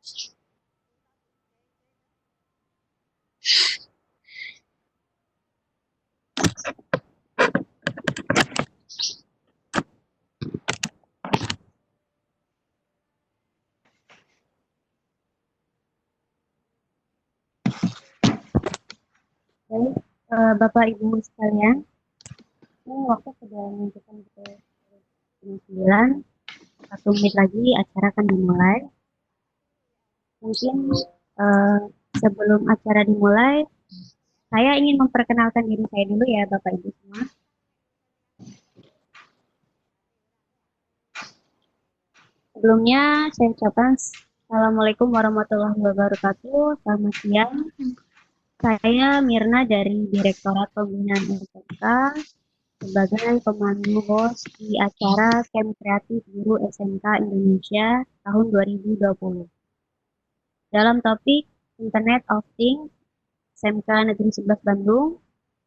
Baik, Bapak Ibu sekalian, ini waktu sudah menunjukkan pukul 9, 1 menit lagi acara akan dimulai. Mungkin sebelum acara dimulai, saya ingin memperkenalkan diri saya dulu ya Bapak Ibu semua. Sebelumnya saya ucapkan Assalamualaikum warahmatullahi wabarakatuh. Selamat siang. Saya Mirna dari Direktorat Pembinaan SMK sebagai pemandu host di acara Camp Kreatif Guru SMK Indonesia tahun 2020. Dalam topik Internet of Things SMK Negeri 11 Bandung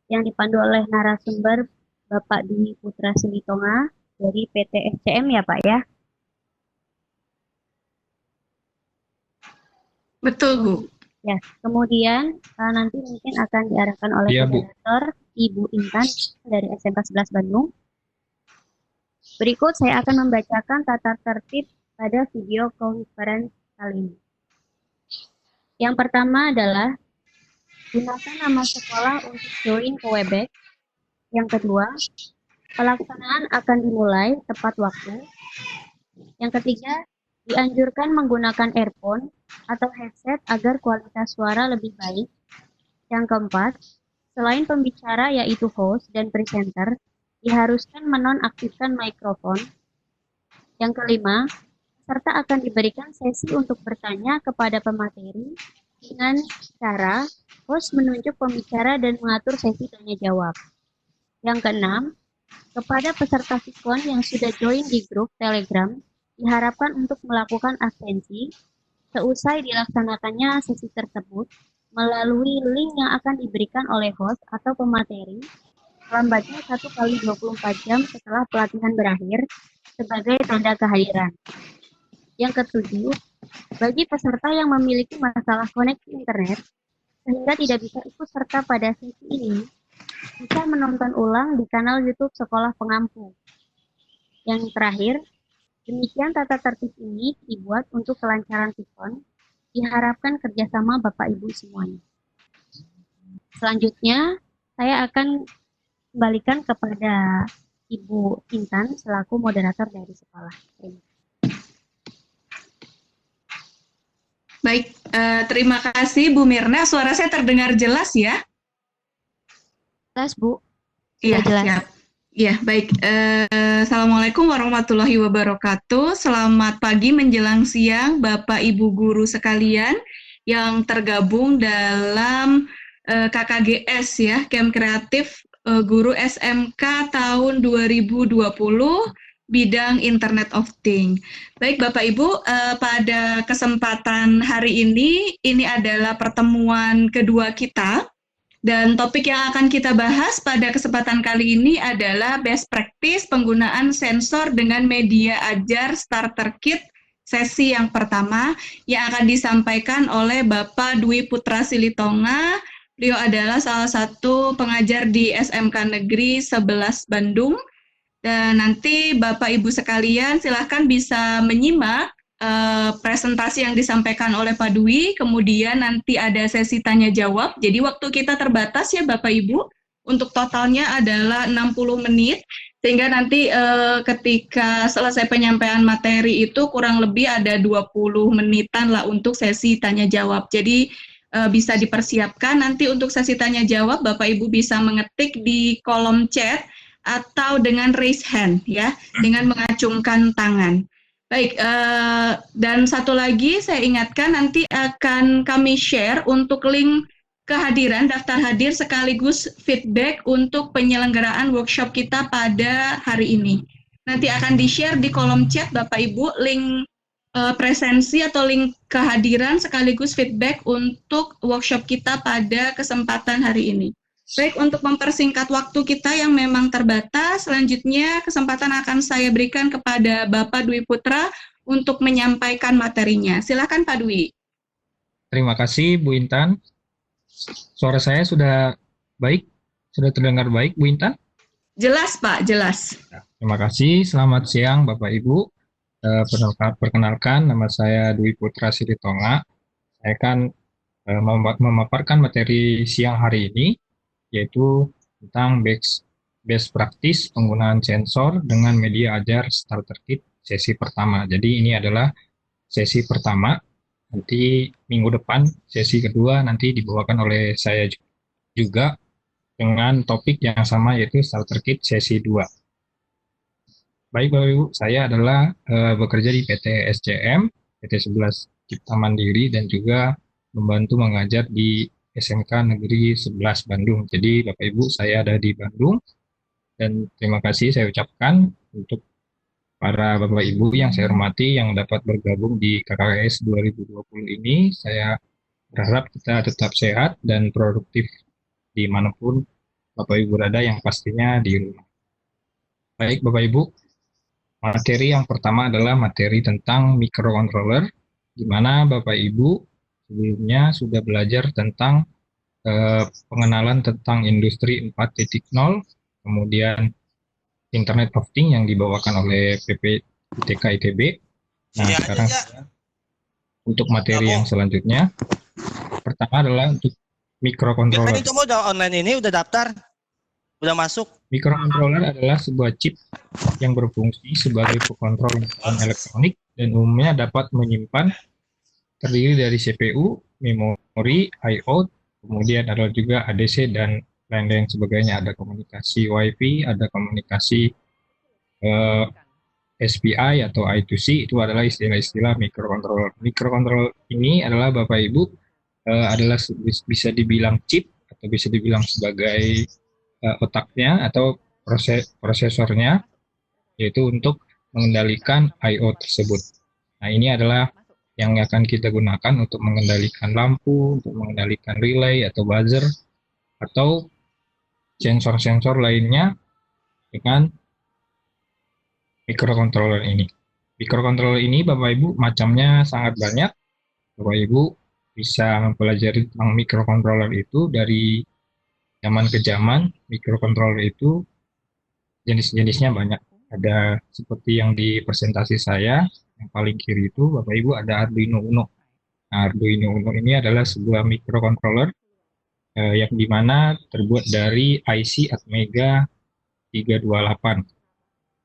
yang dipandu oleh narasumber Bapak Dwi Putra Silitonga dari PT SCM ya Pak ya? Betul Bu. Ya, kemudian nanti mungkin akan diarahkan oleh moderator Ibu Intan dari SMK 11 Bandung. Berikut saya akan membacakan tata tertib pada video conference kali ini. Yang pertama adalah gunakan nama sekolah untuk join ke Webex. Yang kedua, pelaksanaan akan dimulai tepat waktu. Yang ketiga, dianjurkan menggunakan earphone atau headset agar kualitas suara lebih baik. Yang keempat, selain pembicara yaitu host dan presenter, diharuskan menonaktifkan mikrofon. Yang kelima, peserta akan diberikan sesi untuk bertanya kepada pemateri dengan cara host menunjuk pembicara dan mengatur sesi tanya jawab. Yang keenam, kepada peserta Vikon yang sudah join di grup Telegram, diharapkan untuk melakukan absensi seusai dilaksanakannya sesi tersebut melalui link yang akan diberikan oleh host atau pemateri lambatnya 1x24 jam setelah pelatihan berakhir sebagai tanda kehadiran. Yang ketujuh, bagi peserta yang memiliki masalah koneksi internet sehingga tidak bisa ikut serta pada sesi ini, bisa menonton ulang di kanal YouTube Sekolah Pengampu. Yang terakhir, demikian tata tertib ini dibuat untuk kelancaran Vikon, diharapkan kerjasama Bapak Ibu semuanya. Selanjutnya, saya akan kembalikan kepada Ibu Intan selaku moderator dari sekolah. Baik, terima kasih Bu Mirna. Suara saya terdengar jelas ya? Jelas Bu. Iya, jelas. Siap. Ya, baik. Assalamualaikum warahmatullahi wabarakatuh. Selamat pagi menjelang siang, Bapak Ibu guru sekalian yang tergabung dalam KKGS ya, Camp Kreatif Guru SMK tahun 2020, bidang Internet of Things. Baik, Bapak Ibu, pada kesempatan hari ini adalah pertemuan kedua kita. Dan topik yang akan kita bahas pada kesempatan kali ini adalah best practice penggunaan sensor dengan media ajar starter kit sesi yang pertama yang akan disampaikan oleh Bapak Dwi Putra Silitonga. Beliau adalah salah satu pengajar di SMK Negeri 11 Bandung. Dan nanti Bapak Ibu sekalian silahkan bisa menyimak presentasi yang disampaikan oleh Pak Dwi, kemudian nanti ada sesi tanya jawab. Jadi waktu kita terbatas ya Bapak Ibu, untuk totalnya adalah 60 menit, sehingga nanti ketika selesai penyampaian materi itu kurang lebih ada 20 menitan lah untuk sesi tanya jawab. Jadi bisa dipersiapkan nanti untuk sesi tanya jawab, Bapak Ibu bisa mengetik di kolom chat atau dengan raise hand ya, dengan mengacungkan tangan. Baik, dan satu lagi saya ingatkan nanti akan kami share untuk link kehadiran, daftar hadir sekaligus feedback untuk penyelenggaraan workshop kita pada hari ini. Nanti akan di-share di kolom chat Bapak Ibu link presensi atau link kehadiran sekaligus feedback untuk workshop kita pada kesempatan hari ini. Baik, untuk mempersingkat waktu kita yang memang terbatas, selanjutnya kesempatan akan saya berikan kepada Bapak Dwi Putra untuk menyampaikan materinya. Silakan Pak Dwi. Terima kasih Bu Intan. Suara saya sudah baik? Sudah terdengar baik Bu Intan? Jelas Pak, jelas. Terima kasih. Selamat siang Bapak Ibu. Perkenalkan, nama saya Dwi Putra Siritonga. Saya akan memaparkan materi siang hari ini, yaitu tentang best practice penggunaan sensor dengan media ajar starter kit sesi pertama. Jadi ini adalah sesi pertama. Nanti minggu depan sesi kedua nanti dibawakan oleh saya juga dengan topik yang sama, yaitu starter kit sesi 2. Baik Bapak Ibu, saya adalah bekerja di PT SCM, PT 11 Cipta Mandiri, dan juga membantu mengajar di SMK Negeri 11 Bandung. Jadi Bapak Ibu, saya ada di Bandung, dan terima kasih saya ucapkan untuk para Bapak Ibu yang saya hormati yang dapat bergabung di KKS 2020 ini. Saya berharap kita tetap sehat dan produktif dimanapun Bapak Ibu berada, yang pastinya di rumah. Baik Bapak Ibu, materi yang pertama adalah materi tentang microcontroller, di mana Bapak Ibu sebelumnya sudah belajar tentang pengenalan tentang industri 4.0, kemudian Internet of Things yang dibawakan oleh PPITK ITB. Nah, sekarang untuk materi yang selanjutnya, pertama adalah untuk microcontroller. Kamu udah online ini, udah daftar? Udah masuk? Microcontroller adalah sebuah chip yang berfungsi sebagai pengontrol elektronik dan umumnya dapat menyimpan, terdiri dari CPU, memori, I/O, kemudian ada juga ADC dan lain-lain sebagainya. Ada komunikasi Wi-Fi, ada komunikasi SPI atau I2C. Itu adalah istilah-istilah microcontroller. Microcontroller ini adalah Bapak Ibu adalah bisa dibilang chip atau bisa dibilang sebagai otaknya atau prosesornya, yaitu untuk mengendalikan I/O tersebut. Nah, ini adalah yang akan kita gunakan untuk mengendalikan lampu, untuk mengendalikan relay atau buzzer, atau sensor-sensor lainnya dengan microcontroller ini. Microcontroller ini Bapak Ibu macamnya sangat banyak. Bapak Ibu bisa mempelajari tentang microcontroller itu dari zaman ke zaman. Microcontroller itu jenis-jenisnya banyak. Ada seperti yang di presentasi saya, yang paling kiri itu Bapak Ibu ada Arduino Uno. Nah, Arduino Uno ini adalah sebuah microcontroller yang dimana terbuat dari IC Atmega 328.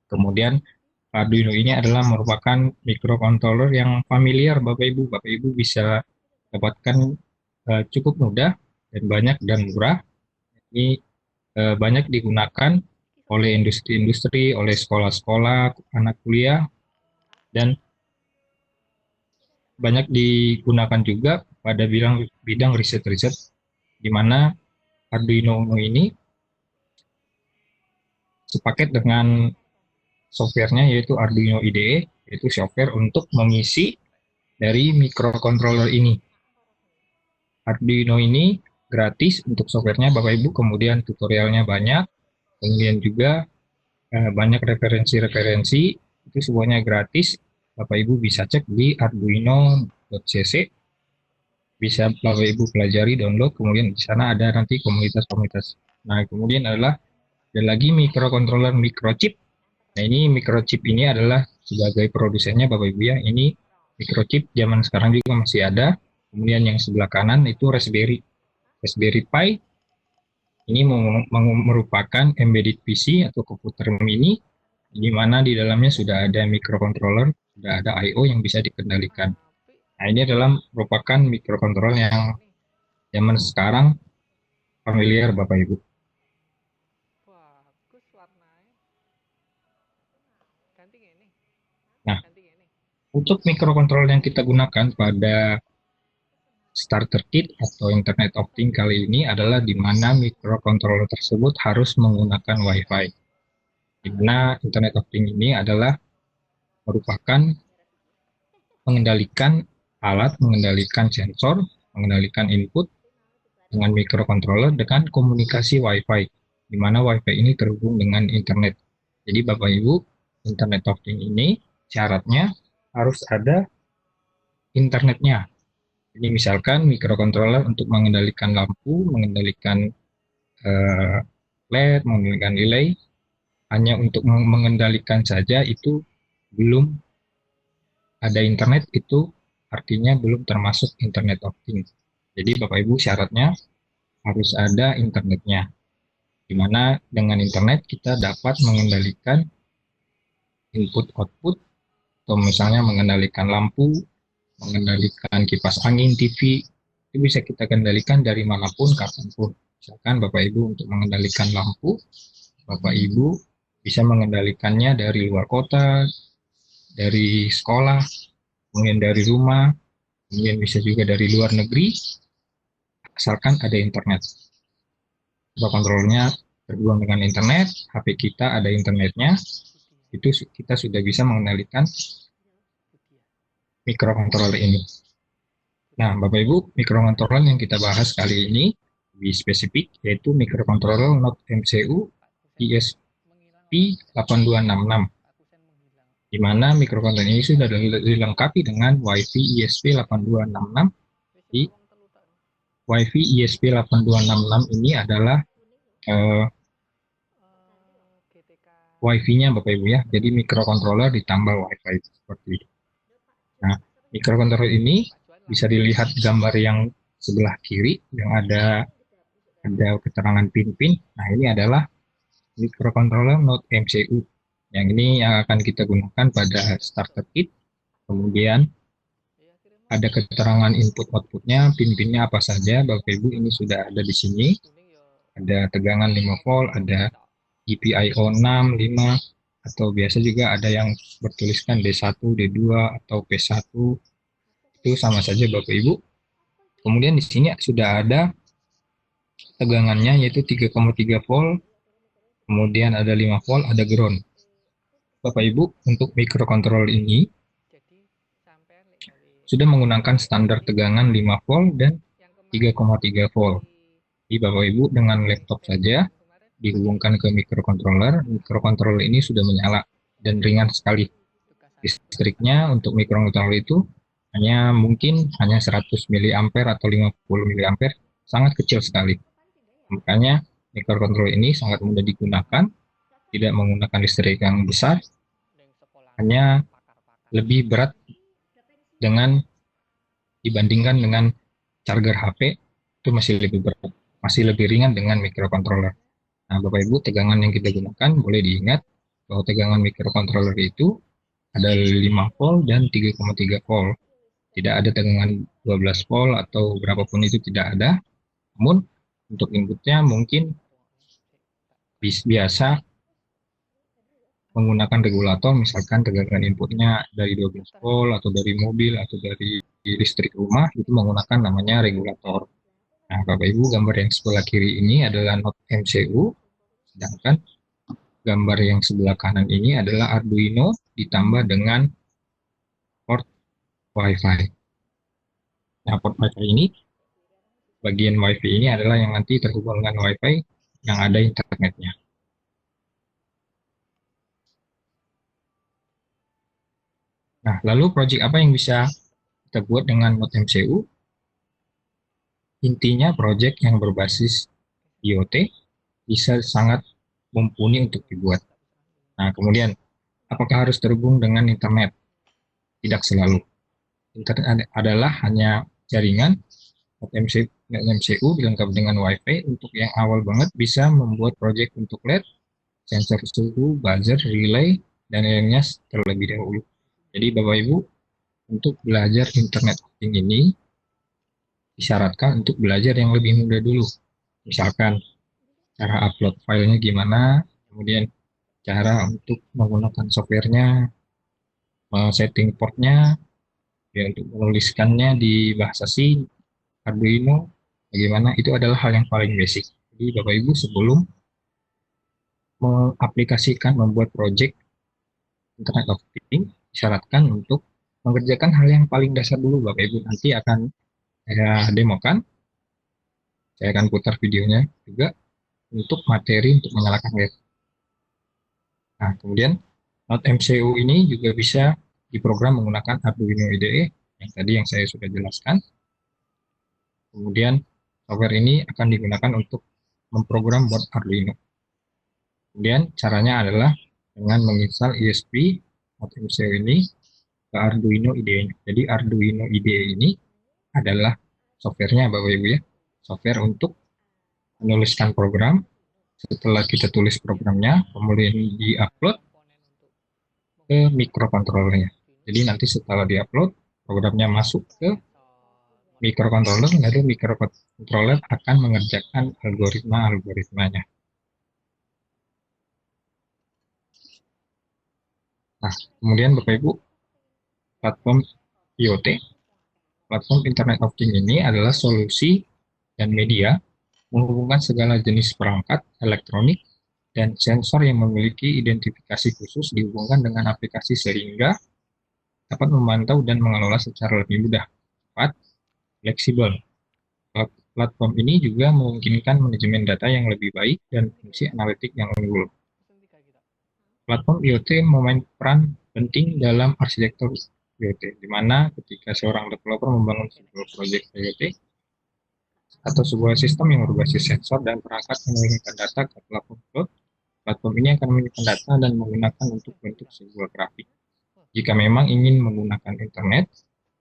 Kemudian Arduino ini adalah merupakan microcontroller yang familiar Bapak Ibu. Bapak Ibu bisa dapatkan cukup mudah dan banyak dan murah. Ini banyak digunakan oleh industri-industri, oleh sekolah-sekolah, anak kuliah, dan banyak digunakan juga pada bidang riset-riset, di mana Arduino Uno ini sepaket dengan softwarenya, yaitu Arduino IDE, yaitu software untuk mengisi dari microcontroller ini. Arduino ini gratis untuk softwarenya Bapak Ibu, kemudian tutorialnya banyak, kemudian juga banyak referensi-referensi, itu semuanya gratis. Bapak Ibu bisa cek di arduino.cc, bisa Bapak Ibu pelajari, download, kemudian di sana ada nanti komunitas-komunitas. Nah, kemudian ada lagi microcontroller microchip. Nah, ini microchip ini adalah sebagai produsennya Bapak Ibu ya. Ini microchip zaman sekarang juga masih ada. Kemudian yang sebelah kanan itu Raspberry Pi. Ini merupakan embedded PC atau komputer mini, di mana di dalamnya sudah ada microcontroller, sudah ada I/O yang bisa dikendalikan. Nah, ini adalah merupakan microcontroller yang zaman sekarang familiar Bapak Ibu. Nah, untuk microcontroller yang kita gunakan pada starter kit atau Internet of Things kali ini adalah di mana microcontroller tersebut harus menggunakan Wi-Fi. Di mana Internet of Things ini adalah merupakan mengendalikan alat, mengendalikan sensor, mengendalikan input dengan microcontroller dengan komunikasi Wi-Fi, di mana Wi-Fi ini terhubung dengan internet. Jadi Bapak Ibu, Internet of Things ini syaratnya harus ada internetnya. Jadi misalkan microcontroller untuk mengendalikan lampu, mengendalikan LED, mengendalikan relay, hanya untuk mengendalikan saja itu belum ada internet, itu artinya belum termasuk Internet of Things. Jadi Bapak Ibu syaratnya harus ada internetnya, di mana dengan internet kita dapat mengendalikan input-output, atau misalnya mengendalikan lampu, mengendalikan kipas angin, TV, itu bisa kita kendalikan dari manapun, kapanpun. Misalkan Bapak Ibu untuk mengendalikan lampu, Bapak Ibu bisa mengendalikannya dari luar kota, dari sekolah, mungkin dari rumah, mungkin bisa juga dari luar negeri, asalkan ada internet. Kontrolnya terhubung dengan internet, HP kita ada internetnya, itu kita sudah bisa mengendalikan microcontroller ini. Nah, Bapak Ibu, microcontroller yang kita bahas kali ini lebih spesifik, yaitu microcontroller Not MCU ESP8266, di mana microcontroller ini sudah dilengkapi dengan WiFi ESP8266. Di WiFi ESP8266 ini adalah WiFi-nya Bapak Ibu ya, jadi microcontroller ditambah WiFi seperti itu. Nah, microcontroller ini bisa dilihat gambar yang sebelah kiri yang ada keterangan pin-pin. Nah, ini adalah microcontroller Not MCU. Yang ini yang akan kita gunakan pada starter kit. Kemudian ada keterangan input-outputnya, pin-pinnya apa saja. Bapak Ibu ini sudah ada di sini. Ada tegangan 5 volt, ada GPIO 6, 5, atau biasa juga ada yang bertuliskan D1, D2, atau P1. Itu sama saja Bapak Ibu. Kemudian di sini sudah ada tegangannya, yaitu 3,3 volt, kemudian ada 5 volt, ada ground. Bapak Ibu, untuk microcontroller ini sudah menggunakan standar tegangan 5 volt dan 3,3 volt. Jadi Bapak Ibu dengan laptop saja dihubungkan ke microcontroller ini sudah menyala dan ringan sekali. Listriknya untuk microcontroller itu mungkin hanya 100 mA atau 50 mA, sangat kecil sekali. Makanya microcontroller ini sangat mudah digunakan, tidak menggunakan listrik yang besar, hanya lebih berat dibandingkan dengan charger HP, itu masih lebih berat, masih lebih ringan dengan microcontroller. Nah, Bapak Ibu, tegangan yang kita gunakan boleh diingat bahwa tegangan microcontroller itu ada 5 volt dan 3,3 volt. Tidak ada tegangan 12 volt atau berapapun itu, tidak ada. Namun untuk inputnya mungkin biasa menggunakan regulator, misalkan tegangan inputnya dari 12 volt atau dari mobil atau dari listrik rumah, itu menggunakan namanya regulator. Nah, Bapak Ibu, gambar yang sebelah kiri ini adalah Not MCU, sedangkan gambar yang sebelah kanan ini adalah Arduino ditambah dengan port WiFi. Nah, port WiFi ini, bagian WiFi ini adalah yang nanti terhubung dengan WiFi yang ada internetnya. Nah, lalu proyek apa yang bisa kita buat dengan Not MCU? Intinya proyek yang berbasis IoT bisa sangat mumpuni untuk dibuat. Nah, kemudian apakah harus terhubung dengan internet? Tidak selalu. Internet adalah hanya jaringan. Not MCU dilengkapi dengan WiFi untuk yang awal banget bisa membuat proyek untuk LED, sensor suhu, buzzer, relay, dan lainnya terlebih dahulu. Jadi Bapak Ibu, untuk belajar Internet of Things ini disyaratkan untuk belajar yang lebih mudah dulu. Misalkan cara upload filenya gimana, kemudian cara untuk menggunakan softwarenya, setting portnya, ya, untuk menuliskannya di bahasa C, Arduino, bagaimana, itu adalah hal yang paling basic. Jadi Bapak Ibu sebelum mengaplikasikan, membuat project Internet of Things, disyaratkan untuk mengerjakan hal yang paling dasar dulu. Bapak Ibu nanti akan saya demokan, saya akan putar videonya juga untuk materi untuk menyalakan LED. Nah, kemudian Not MCU ini juga bisa diprogram menggunakan Arduino IDE yang saya sudah jelaskan. Kemudian software ini akan digunakan untuk memprogram board Arduino. Kemudian caranya adalah dengan menginstal ESP atau MCU ini ke Arduino IDE-nya. Jadi Arduino IDE ini adalah softwarenya Bapak Ibu ya, software untuk menuliskan program. Setelah kita tulis programnya, kemudian di-upload ke microcontrollernya. Jadi nanti setelah di-upload, programnya masuk ke microcontroller, lalu microcontroller akan mengerjakan algoritma-algoritmanya. Nah, kemudian Bapak Ibu, platform IoT, platform Internet of Things ini adalah solusi dan media menghubungkan segala jenis perangkat elektronik dan sensor yang memiliki identifikasi khusus dihubungkan dengan aplikasi sehingga dapat memantau dan mengelola secara lebih mudah, cepat, fleksibel. Platform ini juga memungkinkan manajemen data yang lebih baik dan fungsi analitik yang unggul. Platform IoT memainkan peran penting dalam arsitektur IoT, di mana ketika seorang developer membangun sebuah proyek IoT atau sebuah sistem yang berbasis sensor dan perangkat yang mengirimkan data ke platform cloud, platform ini akan mengirimkan data dan menggunakan untuk bentuk sebuah grafik. Jika memang ingin menggunakan internet,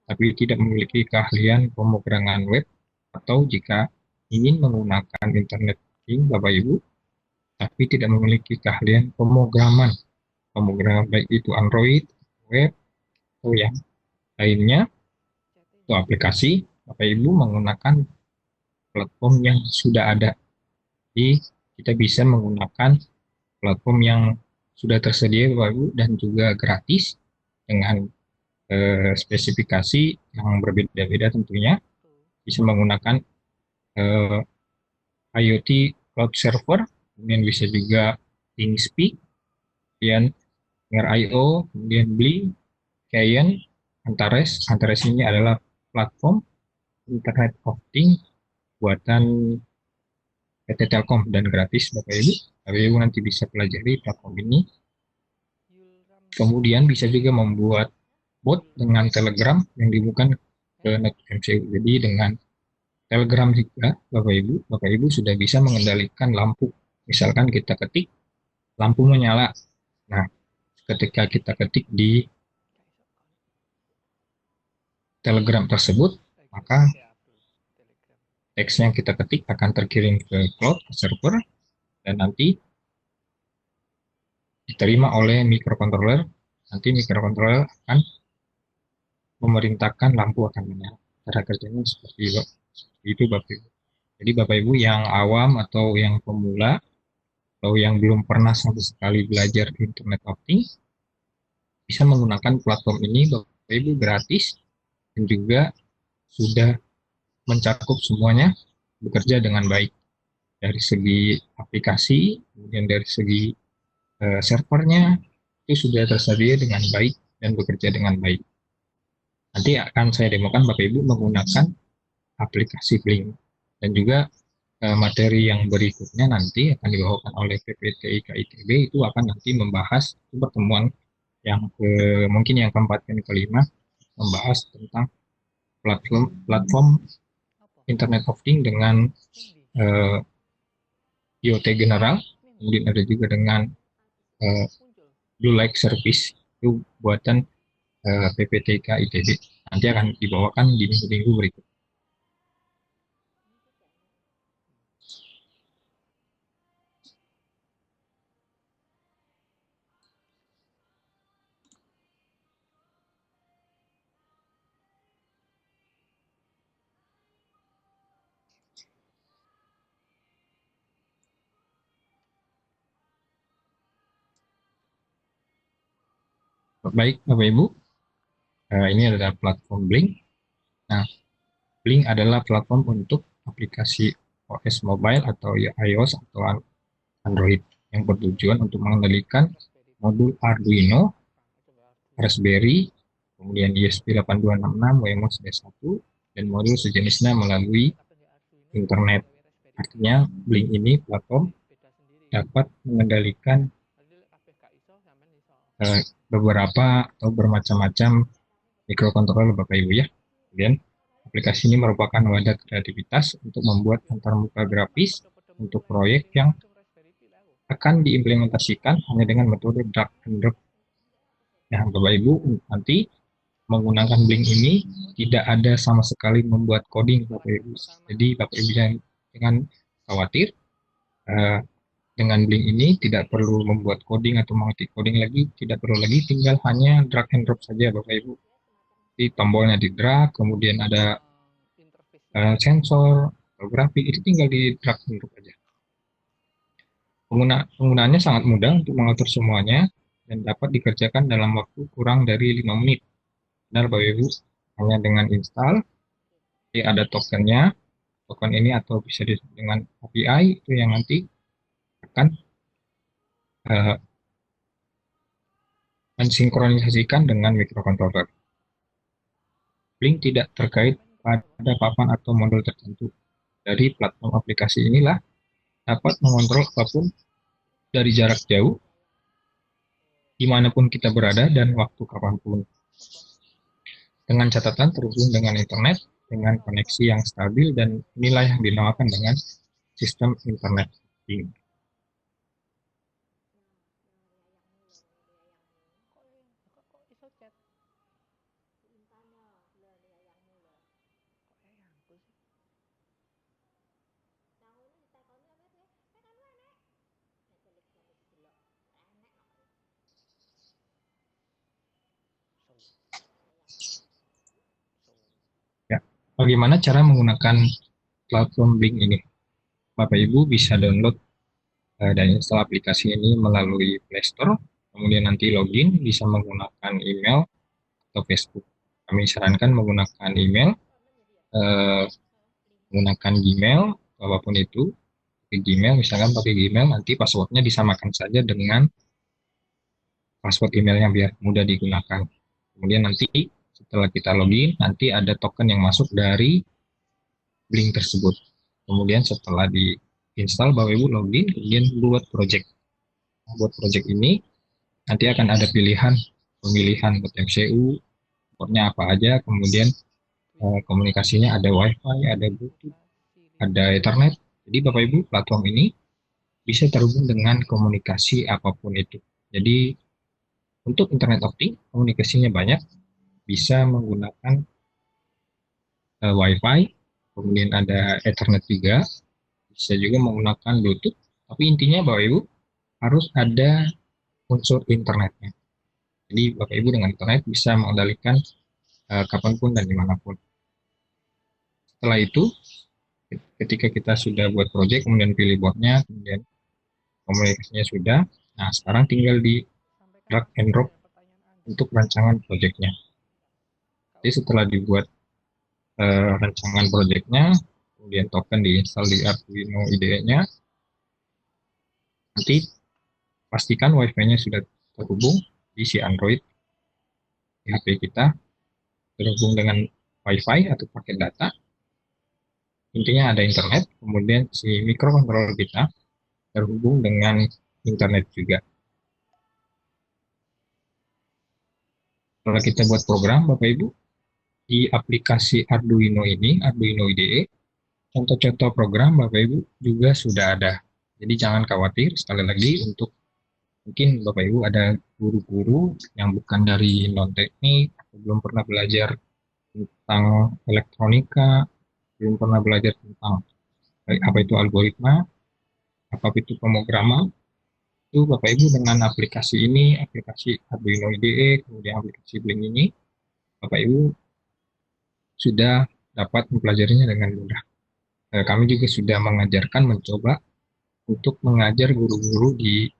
tapi tidak memiliki keahlian pemrograman web, atau jika ingin menggunakan internet Bapak Ibu, tapi tidak memiliki keahlian pemrograman baik itu Android, web, atau yang lainnya, atau aplikasi, Bapak Ibu menggunakan platform yang sudah ada. Jadi kita bisa menggunakan platform yang sudah tersedia Bapak Ibu dan juga gratis dengan spesifikasi yang berbeda-beda tentunya. Bisa menggunakan IoT Cloud Server, kemudian bisa juga ThingSpeak, kemudian Near.io, kemudian Blink, Cayenne, Antares. Antares ini adalah platform Internet of Things buatan PT Telkom dan gratis Bapak Ibu. Bapak Ibu nanti bisa pelajari platform ini. Kemudian bisa juga membuat bot dengan Telegram yang dibuka ke NetMCU. Jadi dengan Telegram juga Bapak Ibu sudah bisa mengendalikan lampu. Misalkan kita ketik, lampu menyala. Nah, ketika kita ketik di Telegram tersebut, maka teks yang kita ketik akan terkirim ke cloud, ke server, dan nanti diterima oleh microcontroller. Nanti microcontroller akan memerintahkan lampu akan menyala. Cara kerjanya seperti itu Bapak Ibu. Jadi Bapak Ibu yang awam atau yang pemula, atau yang belum pernah sama sekali belajar Internet of Things, bisa menggunakan platform ini Bapak Ibu gratis, dan juga sudah mencakup semuanya, bekerja dengan baik dari segi aplikasi, kemudian dari segi servernya itu sudah tersedia dengan baik dan bekerja dengan baik. Nanti akan saya demokan Bapak Ibu menggunakan aplikasi Blink, dan juga materi yang berikutnya nanti akan dibawakan oleh PPTIK ITB, itu akan nanti membahas pertemuan yang mungkin yang keempat dan kelima, membahas tentang platform Internet of Things dengan IoT general, kemudian ada juga dengan Blue Light Service, itu buatan PPTK ITB. Nanti akan dibawakan di minggu-minggu berikut. Baik Bapak Ibu, ini adalah platform Blink. Nah, Blink adalah platform untuk aplikasi OS mobile atau iOS atau Android yang bertujuan untuk mengendalikan modul Arduino, Raspberry, kemudian ESP8266, Wemos D1, dan modul sejenisnya melalui internet. Artinya Blink ini platform dapat mengendalikan beberapa atau bermacam-macam mikrokontroler Bapak Ibu ya. Kemudian aplikasi ini merupakan wadah kreativitas untuk membuat antarmuka grafis untuk proyek yang akan diimplementasikan hanya dengan metode drag and drop. Nah, Bapak Ibu nanti menggunakan Blink ini tidak ada sama sekali membuat coding Bapak Ibu. Jadi Bapak Ibu jangan khawatir, dengan Blink ini tidak perlu membuat coding atau mengetik coding lagi, tidak perlu lagi, tinggal hanya drag and drop saja Bapak Ibu. Di tombolnya di drag, kemudian ada sensor, grafik, itu tinggal di drag and drop aja. Penggunaannya sangat mudah untuk mengatur semuanya dan dapat dikerjakan dalam waktu kurang dari 5 menit. Benar Bapak Ibu, hanya dengan install, ada tokennya, token ini atau bisa disebut dengan API, itu yang nanti akan mensinkronisasikan dengan mikrokontroler. Blink tidak terkait pada papan atau modul tertentu. Dari platform aplikasi inilah dapat mengontrol apapun dari jarak jauh, dimanapun kita berada dan waktu kapanpun. Dengan catatan terhubung dengan internet, dengan koneksi yang stabil, dan inilah yang dinamakan dengan sistem internet banking. Ya, bagaimana cara menggunakan platform Blink ini? Bapak Ibu bisa download dan install aplikasi ini melalui Play Store, kemudian nanti login bisa menggunakan email atau Facebook. Kami sarankan menggunakan email, menggunakan Gmail, apapun itu, pakai Gmail, misalkan pakai Gmail, nanti passwordnya disamakan saja dengan password emailnya biar mudah digunakan. Kemudian nanti setelah kita login, nanti ada token yang masuk dari Blink tersebut. Kemudian setelah diinstal, Bapak Ibu login, kemudian buat project. Buat project ini, nanti akan ada pemilihan buat MCU, portnya apa aja, kemudian komunikasinya ada Wi-Fi, ada Bluetooth, ada Ethernet. Jadi Bapak Ibu, platform ini bisa terhubung dengan komunikasi apapun itu. Jadi untuk internet optik, komunikasinya banyak, bisa menggunakan Wi-Fi, kemudian ada Ethernet juga, bisa juga menggunakan Bluetooth, tapi intinya Bapak Ibu harus ada unsur internetnya. Jadi Bapak Ibu dengan internet bisa mengendalikan kapanpun dan dimanapun. Setelah itu, ketika kita sudah buat project, kemudian pilih boardnya, kemudian komunikasinya sudah, nah sekarang tinggal di drag and drop untuk rancangan projectnya. Jadi setelah dibuat rancangan projectnya, kemudian token diinstal di Arduino IDE-nya, nanti pastikan Wi-Fi-nya sudah terhubung di si Android di HP kita, terhubung dengan Wi-Fi atau paket data. Intinya ada internet, kemudian si mikrokontroler kita terhubung dengan internet juga. Kalau kita buat program, Bapak Ibu, di aplikasi Arduino ini, Arduino IDE, contoh-contoh program Bapak Ibu juga sudah ada. Jadi jangan khawatir, sekali lagi untuk mungkin Bapak Ibu ada guru-guru yang bukan dari non-teknik, belum pernah belajar tentang elektronika, belum pernah belajar tentang apa itu algoritma, apa itu pemrograman, itu Bapak Ibu dengan aplikasi ini, aplikasi Arduino IDE, kemudian aplikasi Blink ini, Bapak Ibu sudah dapat mempelajarinya dengan mudah. Kami juga sudah mencoba untuk mengajar guru-guru di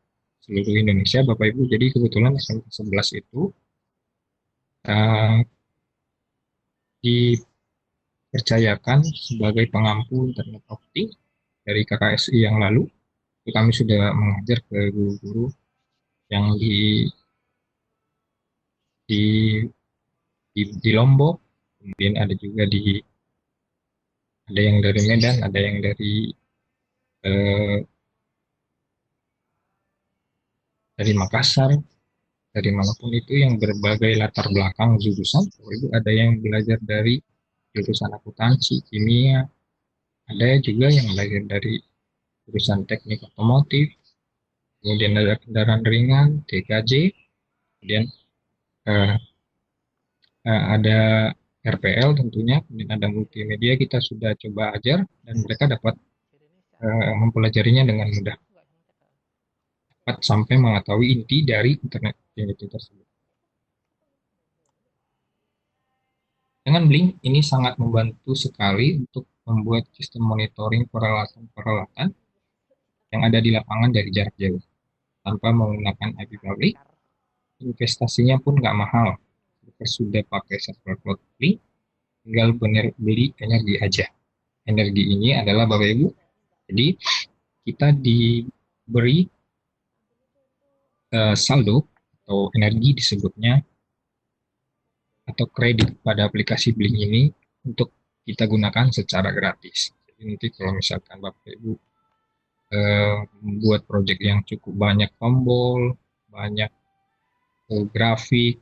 seluruh Indonesia, Bapak Ibu. Jadi kebetulan SMK 11 itu dipercayakan sebagai pengampu internet optik dari KKSI yang lalu. Kami sudah mengajar ke guru-guru yang di Lombok, kemudian ada juga ada yang dari Medan, ada yang dari Makassar, dari manapun itu yang berbagai latar belakang jurusan. Bapak Ibu ada yang belajar dari jurusan akuntansi, kimia, ada juga yang belajar dari jurusan teknik otomotif, kemudian ada kendaraan ringan, TKJ, kemudian eh, ada RPL tentunya, kemudian ada multimedia kita sudah coba ajar dan mereka dapat mempelajarinya dengan mudah, dapat sampai mengetahui inti dari internet itu tersebut. Dengan Blink ini sangat membantu sekali untuk membuat sistem monitoring peralatan-peralatan yang ada di lapangan dari jarak jauh tanpa menggunakan IP public. Investasinya pun nggak mahal. Kita sudah pakai server cloud Blink, tinggal beli energi aja. Energi ini adalah Bapak Ibu, jadi kita diberi saldo atau energi disebutnya atau kredit pada aplikasi Blink ini untuk kita gunakan secara gratis. Jadi nanti kalau misalkan Bapak Ibu membuat proyek yang cukup banyak tombol, banyak grafik,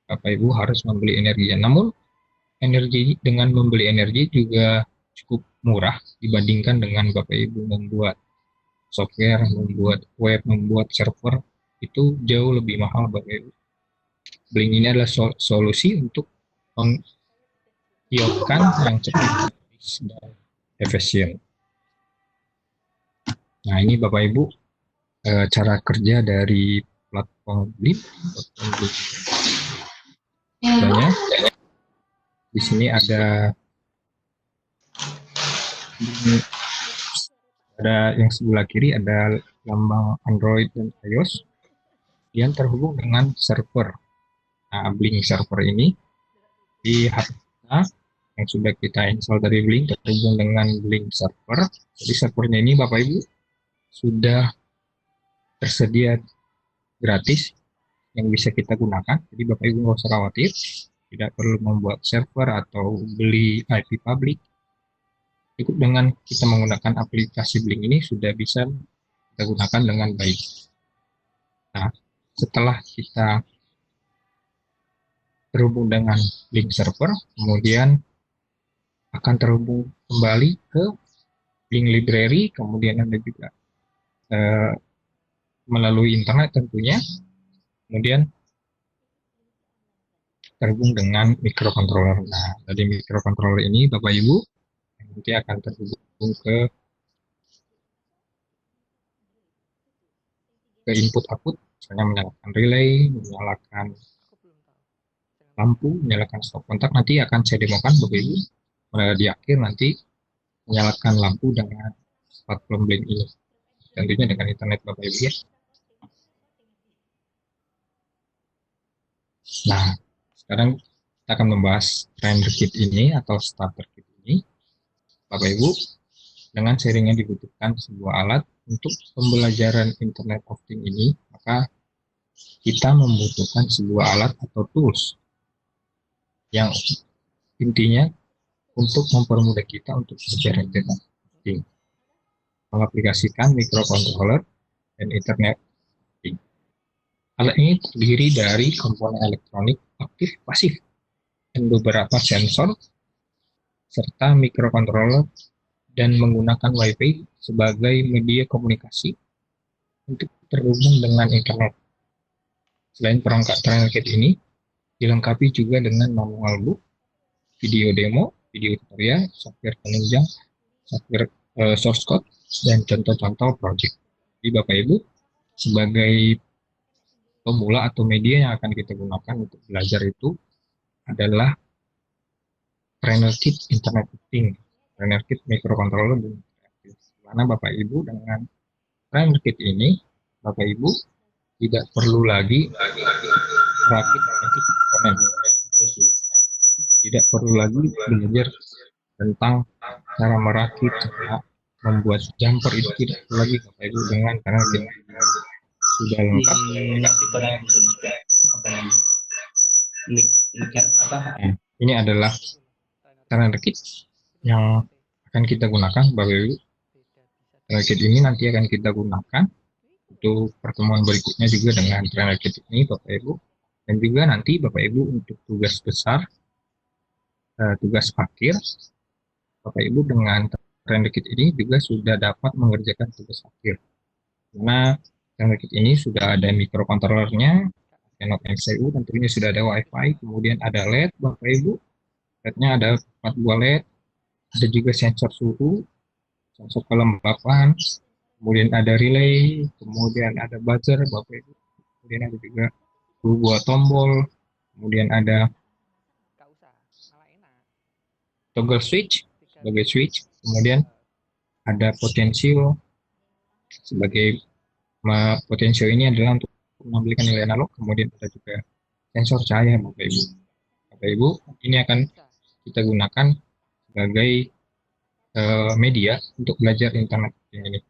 Bapak Ibu harus membeli energi. Namun dengan membeli energi juga cukup murah dibandingkan dengan Bapak Ibu membuat software, membuat web, membuat server, itu jauh lebih mahal Bapak Ibu. Blink ini adalah solusi untuk mengiokkan yang cepat dan efisien. Nah, ini Bapak Ibu cara kerja dari platform Blink. Banyak. Di sini ada yang sebelah kiri ada lambang Android dan iOS yang terhubung dengan server. Nah, Blink server ini di HP kita yang sudah kita install dari Blink terhubung dengan Blink server. Jadi servernya ini Bapak Ibu sudah tersedia gratis yang bisa kita gunakan. Jadi Bapak Ibu nggak usah khawatir, tidak perlu membuat server atau beli IP public. Cukup dengan kita menggunakan aplikasi Blink ini sudah bisa kita gunakan dengan baik. Nah, setelah kita terhubung dengan Blink server, kemudian akan terhubung kembali ke Blink library, kemudian ada juga melalui internet tentunya, kemudian terhubung dengan microcontroller. Nah, dari microcontroller ini Bapak Ibu nanti akan terhubung ke input output, misalnya menyalakan relay, menyalakan lampu, menyalakan stop kontak. Nanti akan saya demokan Bapak Ibu di akhir, nanti menyalakan lampu dengan platform Blink ini, tentunya dengan internet Bapak Ibu ya. Nah, sekarang kita akan membahas trainer kit ini atau starter kit ini. Bapak Ibu, dengan sharingnya dibutuhkan sebuah alat untuk pembelajaran internet of things ini, maka kita membutuhkan sebuah alat atau tools yang intinya untuk mempermudah kita untuk belajar internet of things, mengaplikasikan microcontroller dan internet of things. Alat ini terdiri dari komponen elektronik aktif pasif dan beberapa sensor serta microcontroller dan menggunakan Wi-Fi sebagai media komunikasi untuk terhubung dengan internet. Selain perangkat trainer kit ini, dilengkapi juga dengan manual book, video demo, video tutorial, software penunjang, software source code, dan contoh-contoh project. Jadi Bapak Ibu, sebagai pemula atau media yang akan kita gunakan untuk belajar itu adalah trainer kit internet of things, trainer kit microcontroller dan mana Bapak Ibu dengan trainer kit ini, Bapak Ibu tidak perlu lagi rakit komponen, tidak perlu lagi belajar tentang cara merakit, cara membuat jumper, itu tidak perlu lagi Bapak Ibu dengan trainer kit sudah lengkap. Ini adalah trainer kit yang akan kita gunakan Bapak Ibu. Trainer kit ini nanti akan kita gunakan untuk pertemuan berikutnya juga dengan trainer kit ini Bapak Ibu. Dan juga nanti Bapak Ibu untuk tugas besar, tugas akhir, Bapak Ibu dengan trainer kit ini juga sudah dapat mengerjakan tugas akhir. Karena trainer kit ini sudah ada microcontrollernya, Canon MCU, tentunya sudah ada WiFi, kemudian ada LED Bapak Ibu. LED-nya ada 4 buah LED, ada juga sensor suhu, sensor kelembapan, kemudian ada relay, kemudian ada buzzer Bapak Ibu, kemudian ada juga 2 buah tombol, kemudian ada toggle switch sebagai switch, kemudian ada potensio sebagai potensio ini adalah untuk menampilkan nilai analog, kemudian ada juga sensor cahaya Bapak Ibu. Bapak Ibu, ini akan kita gunakan sebagai media untuk belajar internet ini.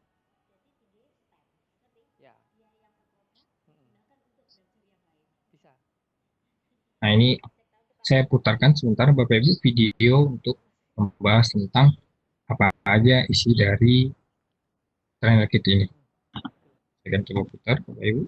Nah, ini saya putarkan sebentar Bapak Ibu video untuk membahas tentang apa aja isi dari trainer kit ini. Saya akan coba putar Bapak Ibu.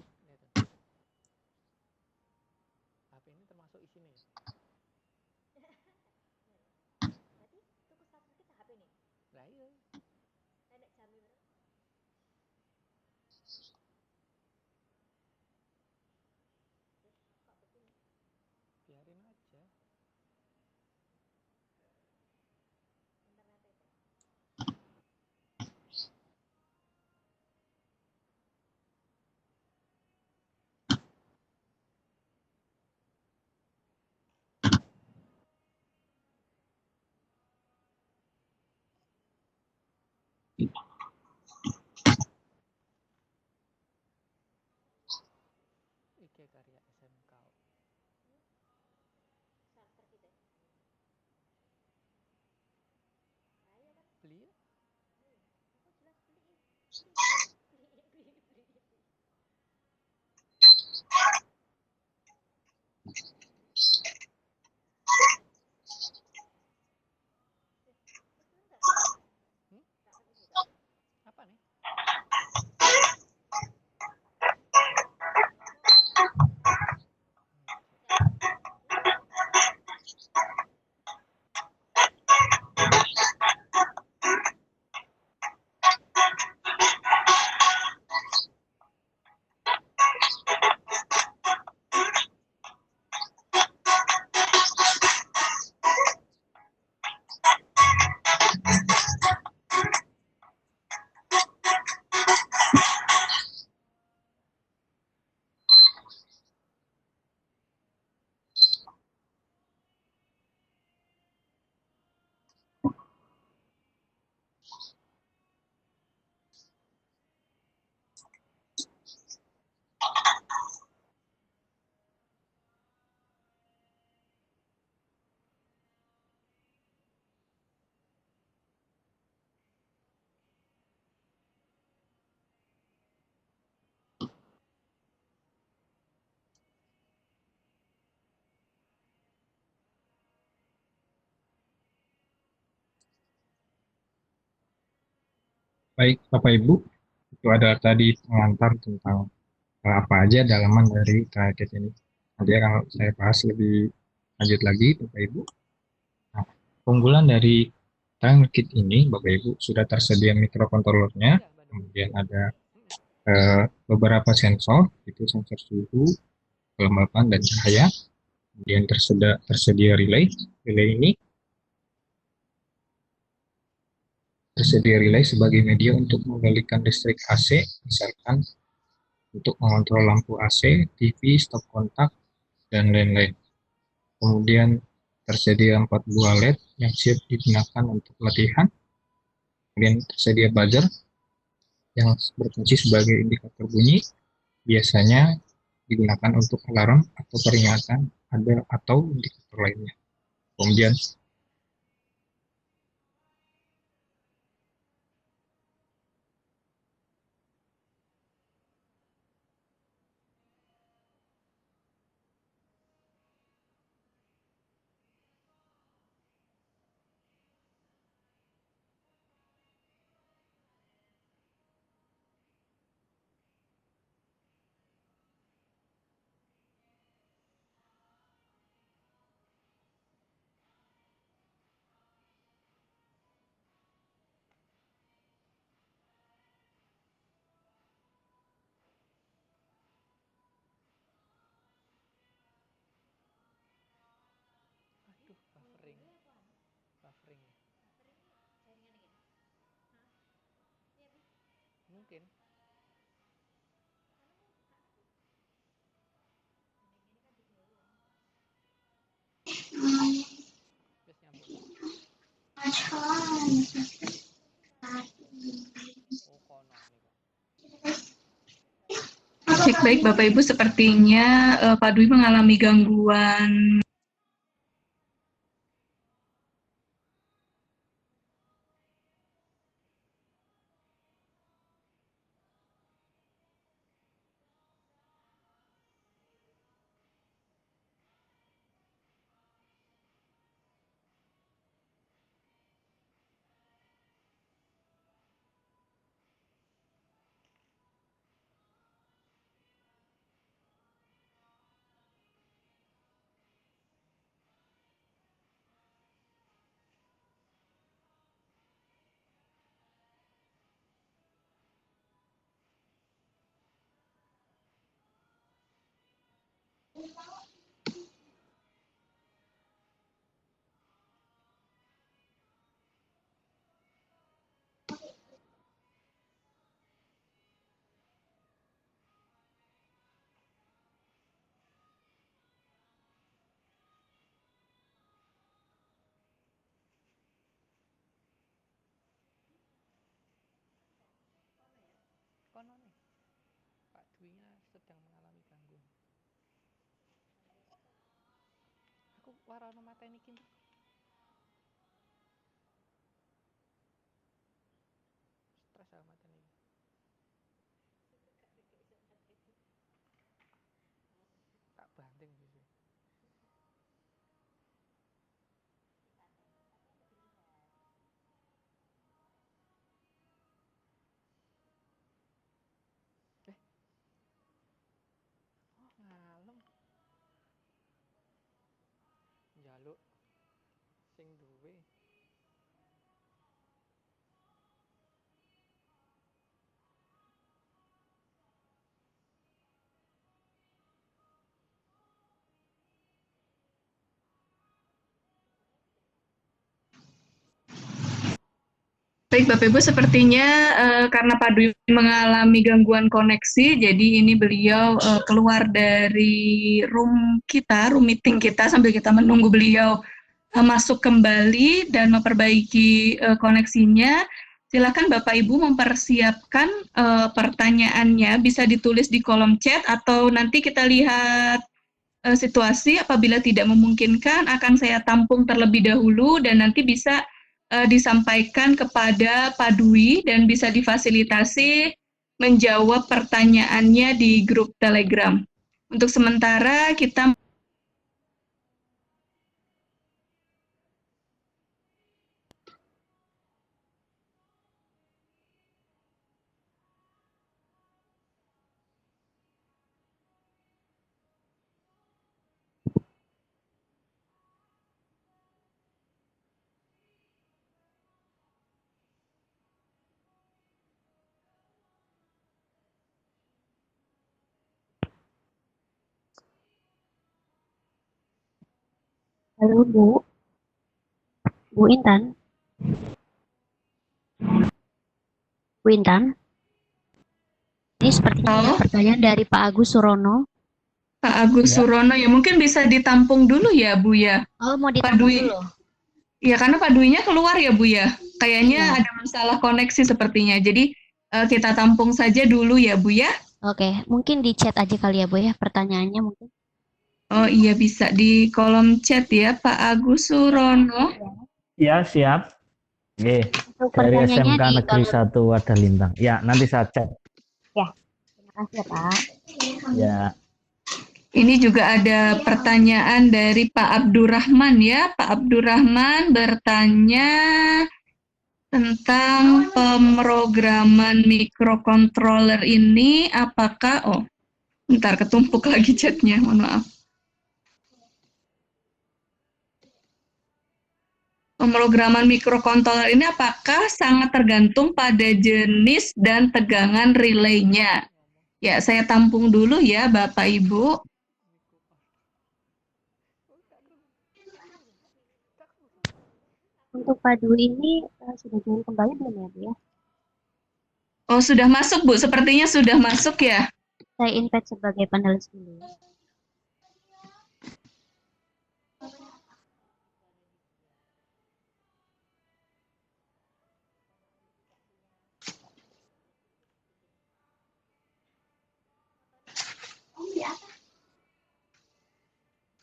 Baik Bapak Ibu, itu ada tadi pengantar tentang apa aja dalaman dari trainer kit ini. Nanti akan saya bahas lebih lanjut lagi Bapak Ibu. Nah, keunggulan dari trainer kit ini Bapak Ibu sudah tersedia microcontrollernya, kemudian ada beberapa sensor, itu sensor suhu, kelembapan dan cahaya. Kemudian tersedia relay. Relay ini tersedia relay sebagai media untuk mengalirkan listrik AC, misalkan untuk mengontrol lampu AC, TV, stop kontak, dan lain-lain. Kemudian tersedia 4 buah LED yang siap digunakan untuk latihan. Kemudian tersedia buzzer yang berfungsi sebagai indikator bunyi, biasanya digunakan untuk alarm atau peringatan ada atau indikator lainnya. Kemudian mungkin. Terus nyambung. Oh, kono nih kok. Baik, Bapak Ibu, sepertinya Pak Dwi mengalami gangguan. Kono nih. Pak Dwi-nya sedang mengalami gangguan. Aku warono mateni iki. Stres sama mateni. Tak banting gitu. Oh, ngalem. Njaluk sing duwe. Baik, Bapak Ibu, sepertinya karena Pak Dwi mengalami gangguan koneksi, jadi ini beliau keluar dari room meeting kita sambil kita menunggu beliau masuk kembali dan memperbaiki koneksinya. Silakan Bapak Ibu mempersiapkan pertanyaannya, bisa ditulis di kolom chat atau nanti kita lihat situasi. Apabila tidak memungkinkan akan saya tampung terlebih dahulu dan nanti bisa disampaikan kepada Pak Dwi dan bisa difasilitasi menjawab pertanyaannya di grup Telegram. Untuk sementara kita Halo Bu Intan. Bu Intan. Ini sepertinya ada pertanyaan dari Pak Agus Surono. Pak Agus Surono ya mungkin bisa ditampung dulu ya Bu ya. Oh, mau Pak ditampung Dwi. dulu. Ya karena Pak Dwi-nya keluar ya Bu ya. Kayaknya ada masalah koneksi sepertinya. Jadi kita tampung saja dulu ya Bu ya. Oke, mungkin di chat aja kali ya Bu ya pertanyaannya mungkin. Oh iya bisa di kolom chat ya Pak Agus Surono. Ya siap. Oke. Dari SMK Negeri 1 Wadah Lintang. Ya nanti saya chat. Ya, terima kasih ya Pak. Ya. Ini juga ada pertanyaan dari Pak Abdurrahman ya. Pak Abdurrahman bertanya tentang pemrograman microcontroller ini apakah bentar ketumpuk lagi chatnya, mohon maaf. Pemrograman microcontroller ini apakah sangat tergantung pada jenis dan tegangan relaynya? Ya, saya tampung dulu ya Bapak Ibu. Untuk Pak Dwi ini sudah join kembali belum ya Bu ya? Oh, sudah masuk, Bu. Sepertinya sudah masuk ya. Saya invite sebagai panelis dulu.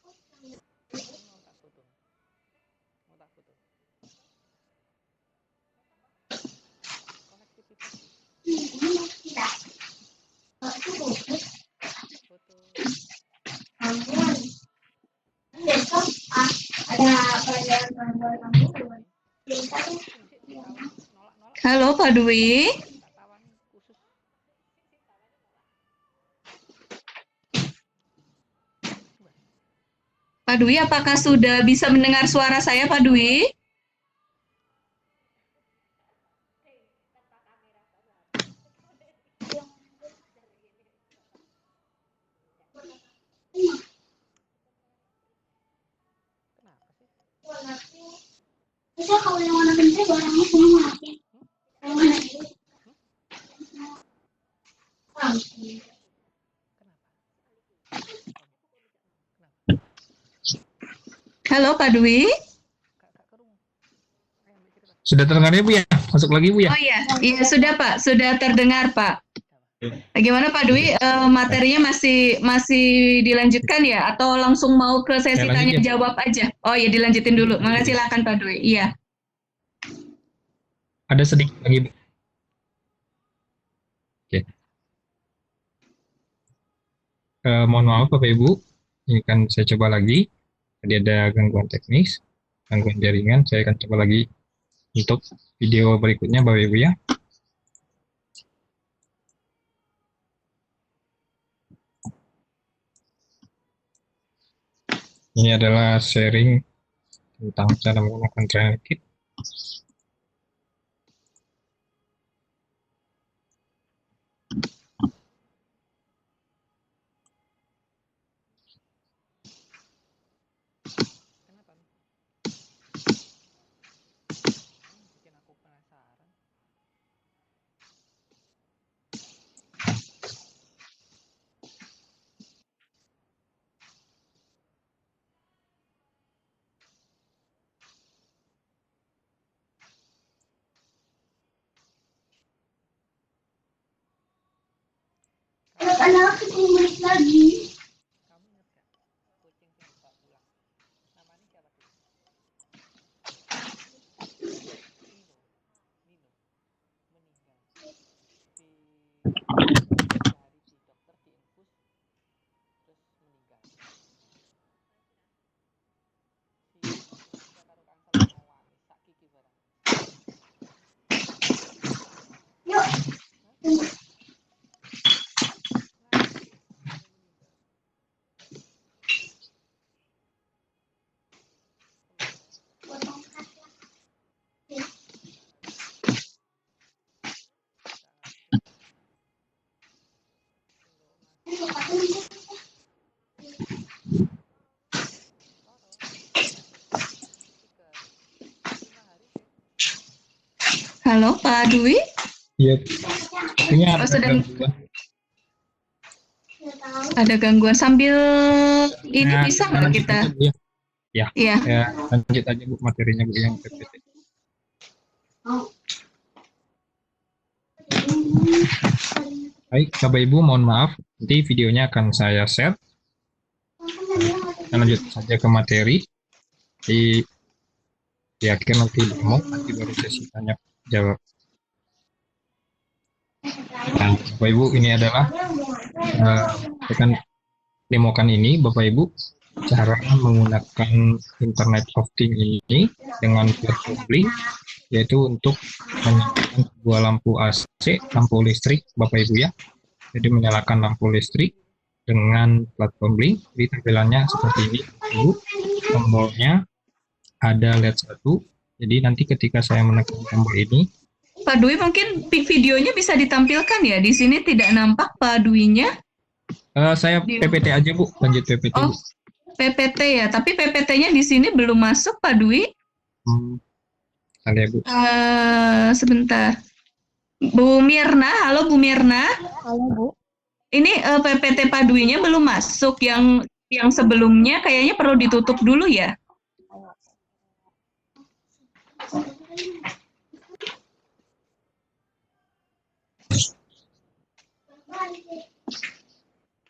Mau tak foto? Mau tak foto? Konektivitas. Foto. Nolak-nolak Halo, Pak Dwi. tak tawani khusus. Pak Dwi, apakah sudah bisa mendengar suara saya, Pak Dwi? Kenapa sih? Bisa kalau yang warna kencing barangnya semua mati. Yang mana itu? Halo, Pak Dwi. Kak Kerung. Ayo ambil cerita. Sudah terdengar ya Bu ya? Masuk lagi Bu ya? Oh iya, iya sudah Pak, sudah terdengar Pak. Gimana Pak Dwi, materinya masih dilanjutkan ya, atau langsung mau ke sesi Ya, tanya lanjutin. jawab aja? Oh iya, dilanjutin dulu. Makasih, silakan Pak Dwi. Iya. Ada sedikit lagi Bu. Oke. Mohon maaf Bapak Ibu, ini kan saya coba lagi. Tadi ada gangguan teknis, gangguan jaringan. Saya akan coba lagi untuk video berikutnya Bapak Ibu ya. Ini adalah sharing tentang cara menggunakan Trainer Kit. Kenapa? Bikin aku penasaran. Anak-anak 10 menit lagi. Kamu ingat gak? Kucing yang dibawa pulang. Namanya siapa tuh? Nino. Meninggal. Di 3 hari di dokter diinfus terus meninggal. Si karo kangsel mau wanis sak kiki barang. Yuk. Halo Pak Dwi. Iya. Ini ada Oh, sedang- gangguan. Ada gangguan sambil ini Nah, bisa lanjut nggak kita? aja, Bu, ya? Iya. Ya, lanjut aja Bu materinya Bu yang PPT. Baik, Bapak Ibu mohon maaf, nanti videonya akan saya share. Kita lanjut saja ke materi. Di akhir nanti demo, nanti baru sesi tanya jawab. Nah, Bapak Ibu ini adalah saya akan demokan ini Bapak Ibu cara menggunakan Internet of Things ini dengan platform Blink, yaitu untuk menyalakan sebuah lampu AC, lampu listrik Bapak Ibu ya. Jadi menyalakan lampu listrik dengan platform Blink. Jadi tampilannya seperti ini Bapak Ibu. Tombolnya ada LED 1. Jadi nanti ketika saya menekan tombol ini, Pak Dwi mungkin videonya bisa ditampilkan ya. Di sini tidak nampak Pak Dwi-nya. saya PPT aja Bu, lanjut PPT Oh, Bu. PPT ya. Tapi PPT-nya di sini belum masuk Pak Dwi. Ada ya Bu. Sebentar. Bu Mirna, halo Bu Mirna. Halo Bu. Ini PPT Paduinya belum masuk, yang sebelumnya kayaknya perlu ditutup dulu ya.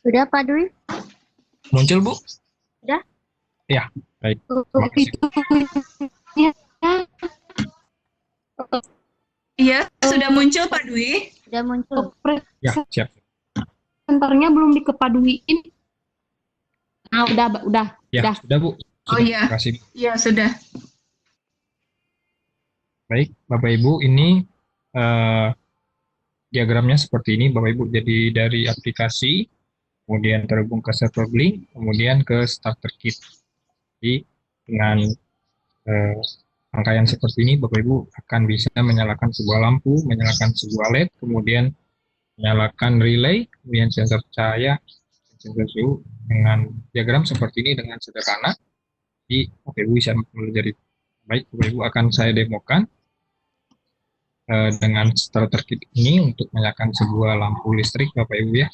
Sudah Pak Dwi? Muncul, Bu? Sudah? Ya, baik. Terima kasih. Iya, sudah muncul Pak Dwi. Sudah muncul. Ya, siap. Senternya belum dikepaduiin. Ah, udah. Ya, sudah, Bu. Oh, iya. Terima kasih. Iya, sudah. Baik, Bapak Ibu, ini diagramnya seperti ini, Bapak Ibu. Jadi dari aplikasi, kemudian terhubung ke server Blink, kemudian ke starter kit. Jadi dengan rangkaian seperti ini, Bapak Ibu akan bisa menyalakan sebuah lampu, menyalakan sebuah LED, kemudian menyalakan relay, kemudian sensor cahaya, sensor suhu dengan diagram seperti ini dengan sederhana. Jadi Bapak Ibu bisa mempelajari. Baik, Bapak Ibu akan saya demokan dengan starter kit ini untuk menyalakan sebuah lampu listrik, Bapak Ibu ya.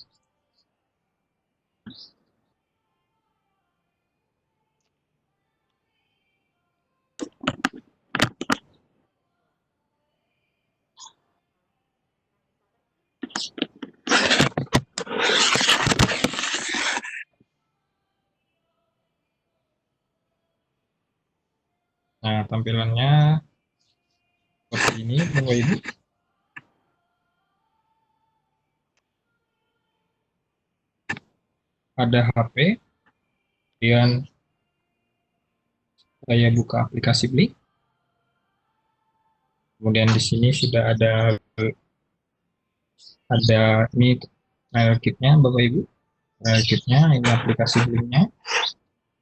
Nah, tampilannya seperti ini, Bapak Ibu. Ada HP, kemudian saya buka aplikasi Blink. Kemudian di sini sudah ada ini trial kitnya, Bapak Ibu. Trial kitnya, ini aplikasi Blinknya.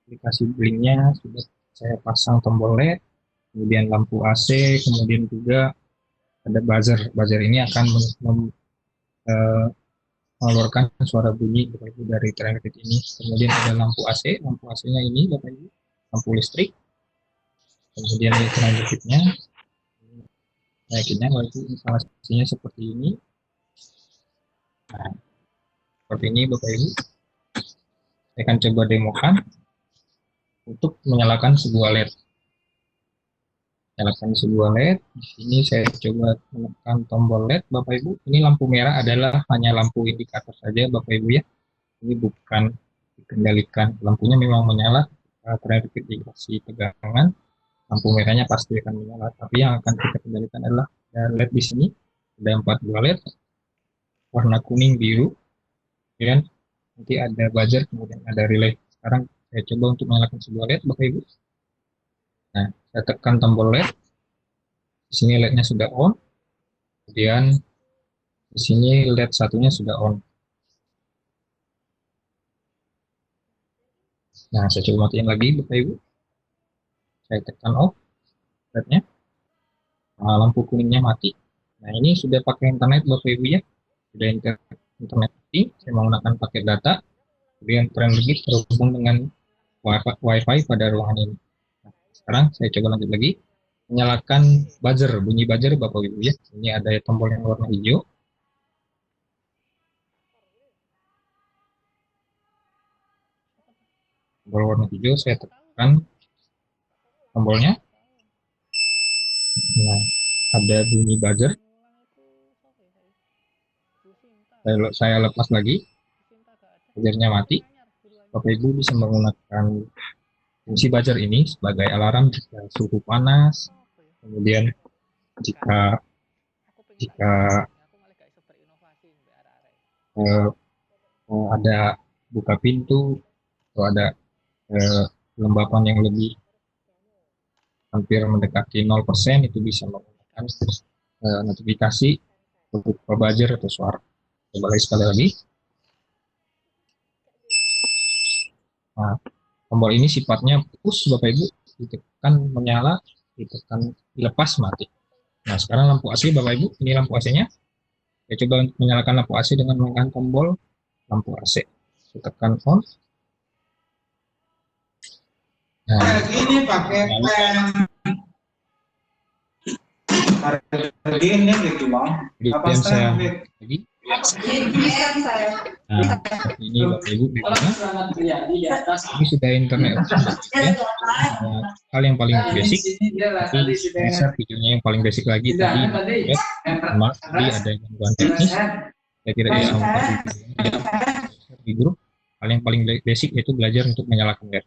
Aplikasi Blinknya sudah saya pasang tombol LED, kemudian lampu AC, kemudian juga ada buzzer. Buzzer ini akan mengeluarkan suara bunyi Bapak Ibu dari trial kit ini. Kemudian ada lampu AC, lampu AC-nya ini Bapak Ibu, lampu listrik. Kemudian ini trial kitnya. Trial kitnya Bapak Ibu, instalasinya seperti ini. Nah, seperti ini Bapak Ibu. Saya akan coba demokan untuk menyalakan sebuah LED. Nyalakan sebuah LED. Di sini saya coba menekan tombol LED, Bapak Ibu. Ini lampu merah adalah hanya lampu indikator saja, Bapak Ibu ya. Ini bukan dikendalikan. Lampunya memang menyala, terjadi dikasih tegangan. Lampu merahnya pasti akan menyala. Tapi yang akan kita kendalikan adalah LED di sini. Ada 4 buah LED, warna kuning, biru. Kemudian nanti ada buzzer, kemudian ada relay. Sekarang saya coba untuk menyalakan sebuah LED, Bapak Ibu. Nah, saya tekan tombol LED. Di sini LED-nya sudah on. Kemudian di sini LED satunya sudah on. Nah, saya coba matiin lagi, Bapak Ibu. Saya tekan off LED-nya. Nah, lampu kuningnya mati. Nah, ini sudah pakai internet, Bapak Ibu ya. Sudah internet mati. Saya menggunakan paket data. Kemudian Trendbit terhubung dengan Wi-Fi pada ruangan ini. Nah, sekarang saya coba lanjut lagi. Menyalakan buzzer, bunyi buzzer Bapak Ibu ya. Ini ada tombol yang warna hijau. Tombol warna hijau, saya tekan tombolnya. Nah, ada bunyi buzzer. Saya lepas lagi. Buzzernya mati. Bapak Ibu bisa menggunakan fungsi buzzer ini sebagai alarm jika suhu panas, kemudian jika ada buka pintu atau ada kelembapan yang lebih hampir mendekati 0%, itu bisa menggunakan notifikasi berupa buzzer atau suara. Coba sekali lagi. Nah, tombol ini sifatnya push, Bapak Ibu. Ditekan menyala, ditekan dilepas mati. Nah, sekarang lampu AC, Bapak Ibu. Ini lampu AC-nya. Saya coba untuk menyalakan lampu AC dengan menekan tombol lampu AC. Saya tekan on. Nah, ini pakai Kemudian saya lagi. Nah, ini Bapak Ibu, ini sudah internet ya. Hal yang paling basic, tapi share videonya yang paling basic lagi tadi, maaf tadi ada gangguan teknis. Saya kira bisa di grup. Hal yang paling basic yaitu belajar untuk menyalakan web.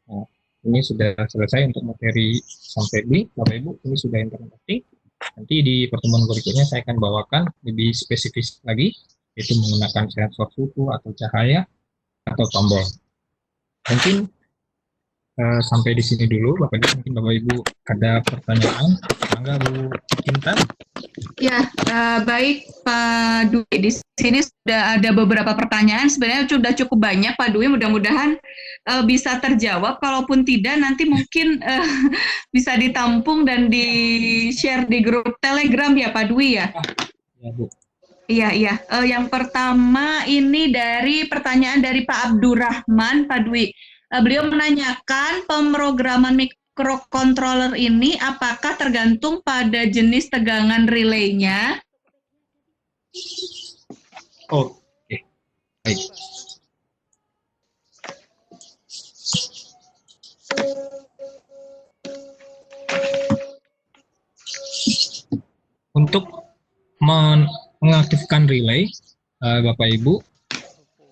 Nah, ini sudah selesai untuk materi sampai B, Bapak Ibu. Ini sudah internet acting. Nanti di pertemuan berikutnya saya akan bawakan lebih spesifik lagi, yaitu menggunakan sensor suhu atau cahaya atau tombol. Mungkin sampai di sini dulu, Bapak Ibu. Mungkin Bapak Ibu ada pertanyaan, mangga Bu Intan. Ya, baik Pak Dwi. Di sini sudah ada beberapa pertanyaan. Sebenarnya sudah cukup banyak Pak Dwi. Mudah-mudahan bisa terjawab. Kalaupun tidak, nanti mungkin bisa ditampung dan di-share di grup Telegram ya Pak Dwi ya. Ya Bu. Iya, iya. Yang pertama ini dari pertanyaan dari Pak Abdurrahman, Pak Dwi. Beliau menanyakan pemrograman microcontroller ini apakah tergantung pada jenis tegangan relaynya? Oke, baik. Untuk mengaktifkan relay, Bapak Ibu,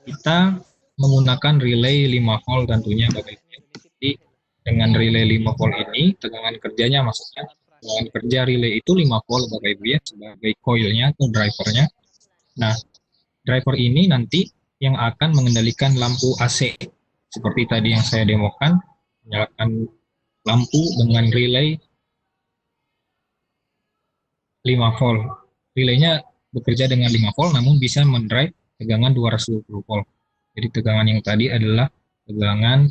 kita menggunakan relay 5 volt tentunya Bapak Ibu. Jadi dengan relay 5 volt ini, tegangan kerjanya maksudnya, tegangan kerja relay itu 5 volt Bapak Ibu ya, sebagai coilnya atau drivernya. Nah, driver ini nanti yang akan mengendalikan lampu AC. Seperti tadi yang saya demokan, menyalakan lampu dengan relay 5 volt. Relaynya bekerja dengan 5 volt namun bisa mendrive tegangan 220 volt. Jadi tegangan yang tadi adalah tegangan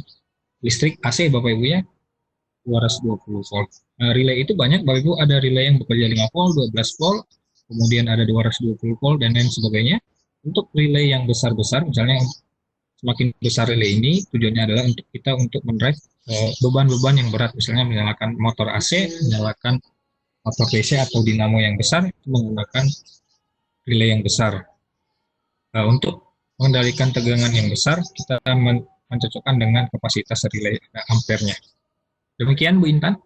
listrik AC Bapak Ibu ya, 220 volt. Nah, relay itu banyak Bapak Ibu, ada relay yang bekerja 5 volt, 12 volt, kemudian ada 220 volt dan lain sebagainya. Untuk relay yang besar-besar, misalnya semakin besar relay ini, tujuannya adalah untuk kita untuk mendrive beban-beban yang berat, misalnya menyalakan motor AC, menyalakan motor DC atau dinamo yang besar, itu menggunakan relay yang besar. Untuk mengendalikan tegangan yang besar, kita mencocokkan dengan kapasitas relay ampernya. Demikian Bu Intan.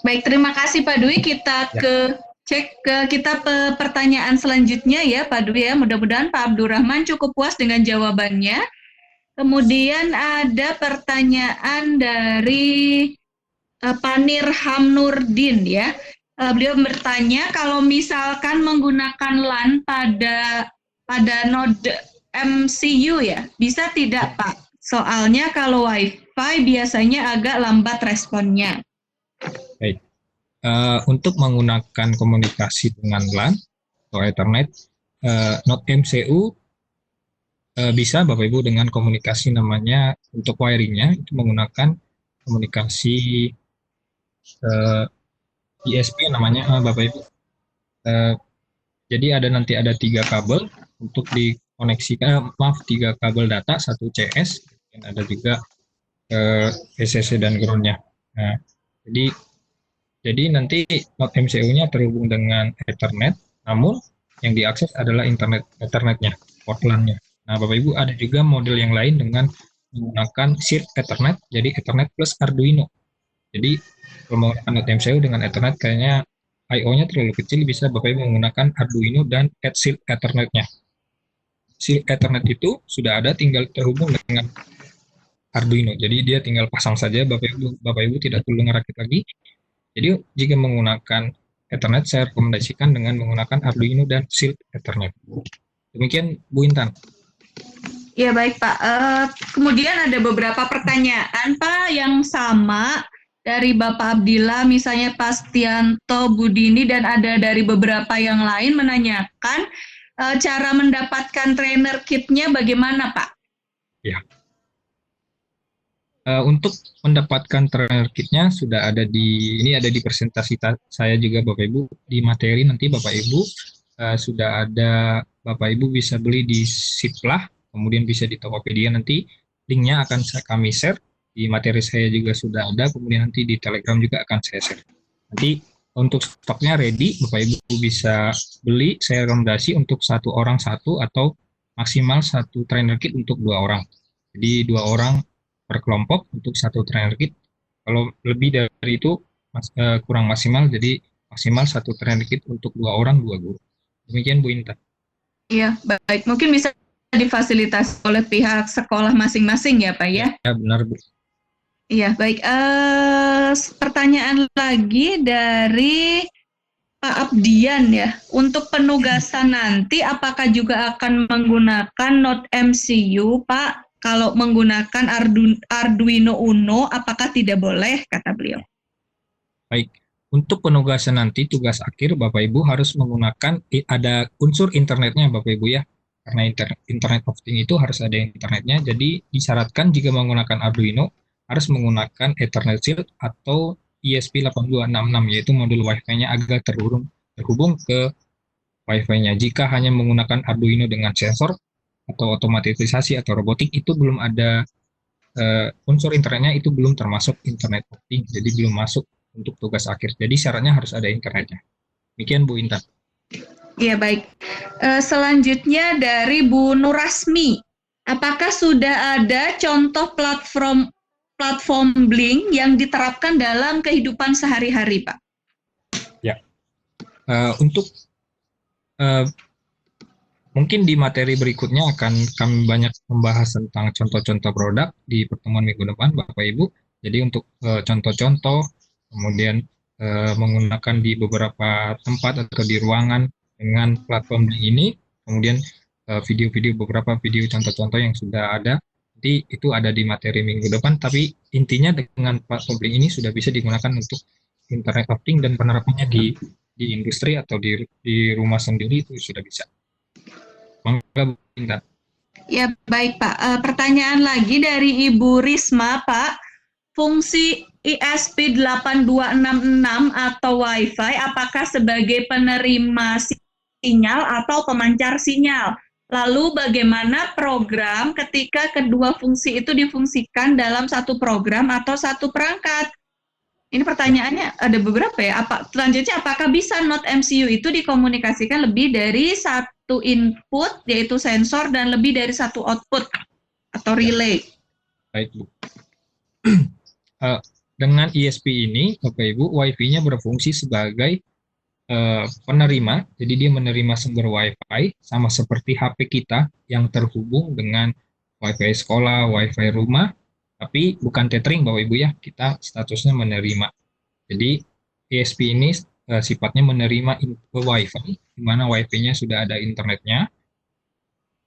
Baik, terima kasih Pak Dwi. Kita kita pertanyaan selanjutnya ya Pak Dwi ya. Mudah-mudahan Pak Abdurrahman cukup puas dengan jawabannya. Kemudian ada pertanyaan dari Panir Hamnurdin ya. Beliau bertanya kalau misalkan menggunakan LAN pada node MCU ya, bisa tidak Pak? Soalnya kalau Wi-Fi biasanya agak lambat responnya. Baik. Untuk menggunakan komunikasi dengan LAN atau Ethernet, node MCU bisa Bapak Ibu dengan komunikasi namanya untuk wiringnya itu menggunakan komunikasi ISP namanya Bapak Ibu. Jadi nanti ada 3 kabel untuk dikoneksikan, 3 kabel data, 1 CS, dan ada juga VCC dan ground-nya. Nah, jadi nanti node MCU-nya terhubung dengan Ethernet, namun yang diakses adalah Ethernetnya, port LAN-nya. Nah, Bapak Ibu ada juga model yang lain dengan menggunakan Shared Ethernet, jadi Ethernet plus Arduino. Jadi kalau menggunakan node MCU dengan Ethernet kayaknya I/O-nya terlalu kecil, bisa Bapak Ibu menggunakan Arduino dan Shared Ethernet-nya. Shared Ethernet itu sudah ada, tinggal terhubung dengan Arduino. Jadi dia tinggal pasang saja, Bapak Ibu tidak perlu ngerakit lagi. Jadi jika menggunakan Ethernet, saya rekomendasikan dengan menggunakan Arduino dan Shared Ethernet. Demikian Bu Intan. Ya baik Pak. Kemudian ada beberapa pertanyaan Pak yang sama dari Bapak Abdillah, misalnya Pastianto, Budini, dan ada dari beberapa yang lain menanyakan cara mendapatkan trainer kit-nya bagaimana Pak? Ya. Untuk mendapatkan trainer kit-nya sudah ada di presentasi saya juga Bapak Ibu, di materi nanti Bapak Ibu sudah ada, Bapak Ibu bisa beli di Siplah, kemudian bisa di Tokopedia, nanti linknya akan kami share, di materi saya juga sudah ada, kemudian nanti di Telegram juga akan saya share. Nanti untuk stoknya ready, Bapak Ibu bisa beli, saya rekomendasi untuk satu orang satu atau maksimal satu trainer kit untuk 2 orang. Jadi 2 orang per kelompok untuk satu trainer kit. Kalau lebih dari itu kurang maksimal, jadi maksimal satu trainer kit untuk 2 orang 2 guru. Demikian Bu Intan. Iya, baik. Mungkin bisa difasilitasi oleh pihak sekolah masing-masing ya Pak ya? Ya, benar Bu. Iya, baik. Pertanyaan lagi dari Pak Abdian ya. Untuk penugasan nanti, apakah juga akan menggunakan Note MCU, Pak? Kalau menggunakan Arduino Uno, apakah tidak boleh, kata beliau? Baik. Untuk penugasan nanti, tugas akhir Bapak Ibu harus menggunakan, ada unsur internetnya Bapak Ibu ya. Karena internet of Things itu harus ada internetnya, jadi disyaratkan jika menggunakan Arduino, harus menggunakan Ethernet Shield atau ESP8266, yaitu modul Wi-Fi-nya agar terhubung ke Wi-Fi-nya. Jika hanya menggunakan Arduino dengan sensor atau otomatisasi atau robotik, itu belum ada unsur internetnya, itu belum termasuk Internet of Things, jadi belum masuk untuk tugas akhir. Jadi syaratnya harus ada internetnya. Demikian Bu Intan. Iya, baik. Selanjutnya dari Bu Nurasmi. Apakah sudah ada contoh platform Blink yang diterapkan dalam kehidupan sehari-hari, Pak? Ya, untuk mungkin di materi berikutnya akan kami banyak membahas tentang contoh-contoh produk di pertemuan minggu depan, Bapak Ibu. Jadi untuk contoh-contoh, kemudian menggunakan di beberapa tempat atau di ruangan dengan platform Blink ini, kemudian video-video, beberapa video contoh-contoh yang sudah ada. Nanti itu ada di materi minggu depan, tapi intinya dengan platform Blink ini sudah bisa digunakan untuk Internet of Things dan penerapannya di industri atau di rumah sendiri itu sudah bisa. Mangga Bu Intan. Ya, baik Pak. Pertanyaan lagi dari Ibu Risma, Pak. Fungsi ESP8266 atau Wi-Fi apakah sebagai penerima sinyal atau pemancar sinyal? Lalu bagaimana program ketika kedua fungsi itu difungsikan dalam satu program atau satu perangkat? Ini pertanyaannya ada beberapa ya. Selanjutnya, apakah bisa Note MCU itu dikomunikasikan lebih dari satu input, yaitu sensor, dan lebih dari satu output atau relay? Baik Bu. Dengan ESP ini, Bapak Ibu, Wi-Fi-nya berfungsi sebagai penerima, jadi dia menerima sumber Wi-Fi sama seperti HP kita yang terhubung dengan Wi-Fi sekolah, Wi-Fi rumah, tapi bukan tethering Bapak Ibu ya, kita statusnya menerima. Jadi ESP ini sifatnya menerima info Wi-Fi, di mana Wi-Fi-nya sudah ada internetnya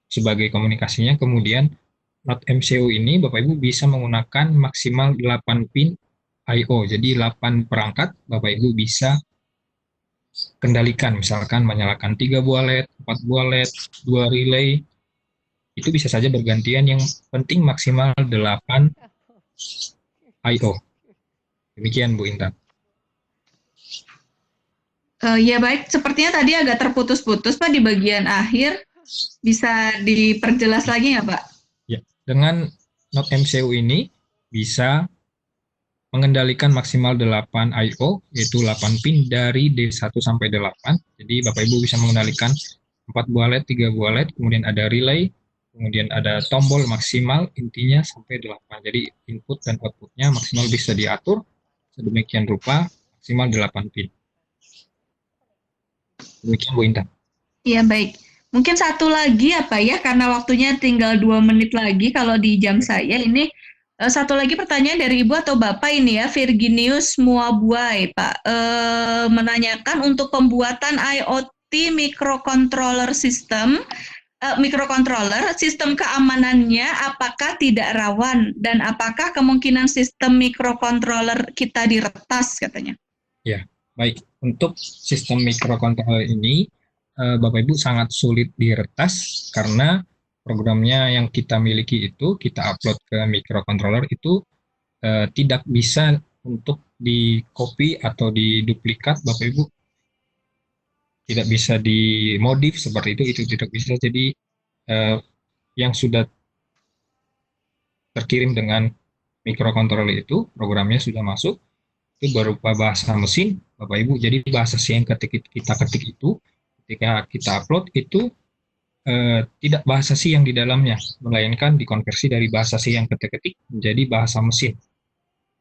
sebagai komunikasinya. Kemudian Note MCU ini Bapak Ibu bisa menggunakan maksimal 8 pin I/O, jadi 8 perangkat Bapak Ibu bisa kendalikan, misalkan menyalakan 3 buah LED, 4 buah LED, 2 relay, itu bisa saja bergantian, yang penting maksimal 8 I/O. Demikian Bu Intan. Ya baik, sepertinya tadi agak terputus-putus Pak di bagian akhir. Bisa diperjelas lagi nggak Pak? Ya, dengan Note MCU ini bisa mengendalikan maksimal 8 I/O, yaitu 8 pin dari D1 sampai D8. Jadi Bapak Ibu bisa mengendalikan 4 buah LED, 3 buah LED, kemudian ada relay, kemudian ada tombol maksimal, intinya sampai 8. Jadi input dan outputnya maksimal bisa diatur sedemikian rupa, maksimal 8 pin. Demikian Bu Intan. Iya baik. Mungkin satu lagi apa ya, karena waktunya tinggal 2 menit lagi kalau di jam saya ini. Satu lagi pertanyaan dari Ibu atau Bapak ini ya, Virginius Muabuai, Pak. Menanyakan untuk pembuatan IoT microcontroller system, sistem keamanannya apakah tidak rawan, dan apakah kemungkinan sistem microcontroller kita diretas katanya? Ya, baik. Untuk sistem microcontroller ini, Bapak Ibu sangat sulit diretas karena programnya yang kita miliki itu kita upload ke microcontroller itu tidak bisa untuk di copy atau diduplikat Bapak Ibu. tidak bisa dimodif seperti itu tidak bisa. Jadi yang sudah terkirim dengan mikrokontroler itu, programnya sudah masuk, itu berupa bahasa mesin, Bapak Ibu. Jadi bahasa C yang kita ketik itu, ketika kita upload itu tidak bahasa C yang di dalamnya, melainkan dikonversi dari bahasa C yang kita ketik menjadi bahasa mesin,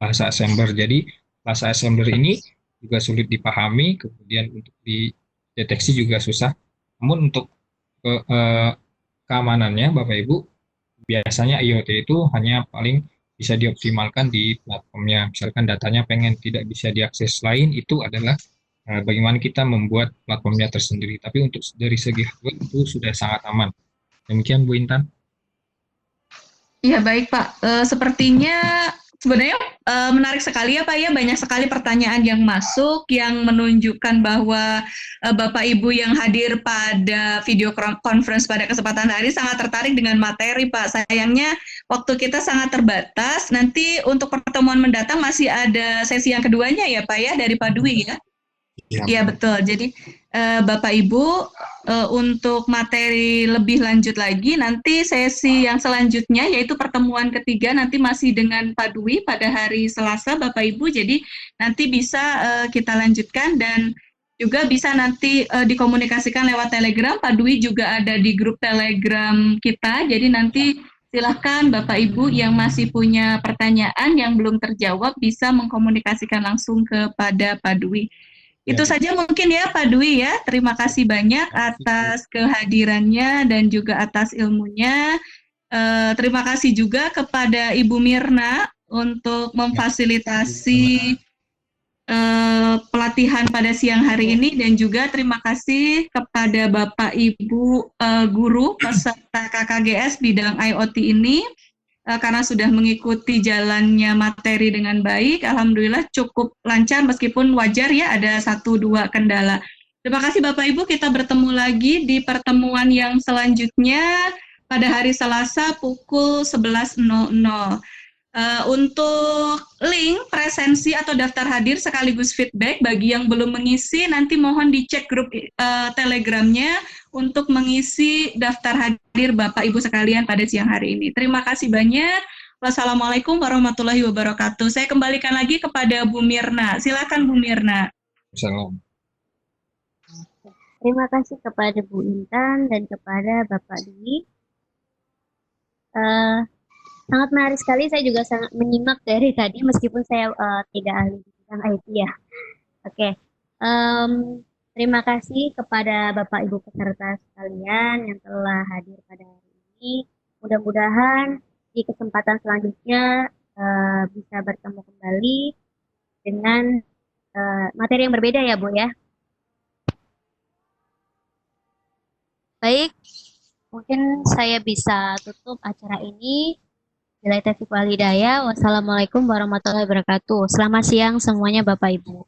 bahasa assembler. Jadi bahasa assembler ini juga sulit dipahami, kemudian untuk dideteksi juga susah. Namun untuk keamanannya, Bapak Ibu, biasanya IoT itu hanya paling bisa dioptimalkan di platformnya. Misalkan datanya pengen tidak bisa diakses lain, itu adalah bagaimana kita membuat platformnya tersendiri. Tapi untuk dari segi hardware itu sudah sangat aman. Demikian Bu Intan. Ya baik Pak, sepertinya sebenarnya menarik sekali ya Pak ya, banyak sekali pertanyaan yang masuk yang menunjukkan bahwa Bapak Ibu yang hadir pada video conference pada kesempatan hari sangat tertarik dengan materi Pak. Sayangnya waktu kita sangat terbatas, nanti untuk pertemuan mendatang masih ada sesi yang keduanya ya Pak ya, dari Pak Dwi ya. Iya betul. Jadi Bapak Ibu untuk materi lebih lanjut lagi nanti sesi yang selanjutnya yaitu pertemuan ketiga nanti masih dengan Pak Dwi pada hari Selasa Bapak Ibu. Jadi nanti bisa kita lanjutkan dan juga bisa nanti dikomunikasikan lewat Telegram. Pak Dwi juga ada di grup Telegram kita. Jadi nanti silahkan Bapak Ibu yang masih punya pertanyaan yang belum terjawab bisa mengkomunikasikan langsung kepada Pak Dwi. Itu saja mungkin ya Pak Dwi ya. Terima kasih banyak atas kehadirannya dan juga atas ilmunya. Terima kasih juga kepada Ibu Mirna untuk memfasilitasi pelatihan pada siang hari ini dan juga terima kasih kepada Bapak Ibu guru peserta KKGS bidang IoT ini. Karena sudah mengikuti jalannya materi dengan baik, alhamdulillah cukup lancar meskipun wajar ya ada 1-2 kendala. Terima kasih Bapak Ibu, kita bertemu lagi di pertemuan yang selanjutnya pada hari Selasa pukul 11.00. Untuk link presensi atau daftar hadir sekaligus feedback bagi yang belum mengisi nanti mohon dicek grup Telegramnya untuk mengisi daftar hadir Bapak Ibu sekalian pada siang hari ini. Terima kasih banyak. Wassalamualaikum warahmatullahi wabarakatuh. Saya kembalikan lagi kepada Bu Mirna. Silakan Bu Mirna. Salam. Terima kasih kepada Bu Intan dan kepada Bapak Dwi. Sangat menarik sekali, saya juga sangat menyimak dari tadi meskipun saya tidak ahli di bidang IT ya. Oke, terima kasih kepada Bapak Ibu peserta sekalian yang telah hadir pada hari ini. Mudah-mudahan di kesempatan selanjutnya bisa bertemu kembali dengan materi yang berbeda ya Bu ya. Baik, mungkin saya bisa tutup acara ini. Wassalamualaikum warahmatullahi wabarakatuh. Selamat siang semuanya Bapak Ibu.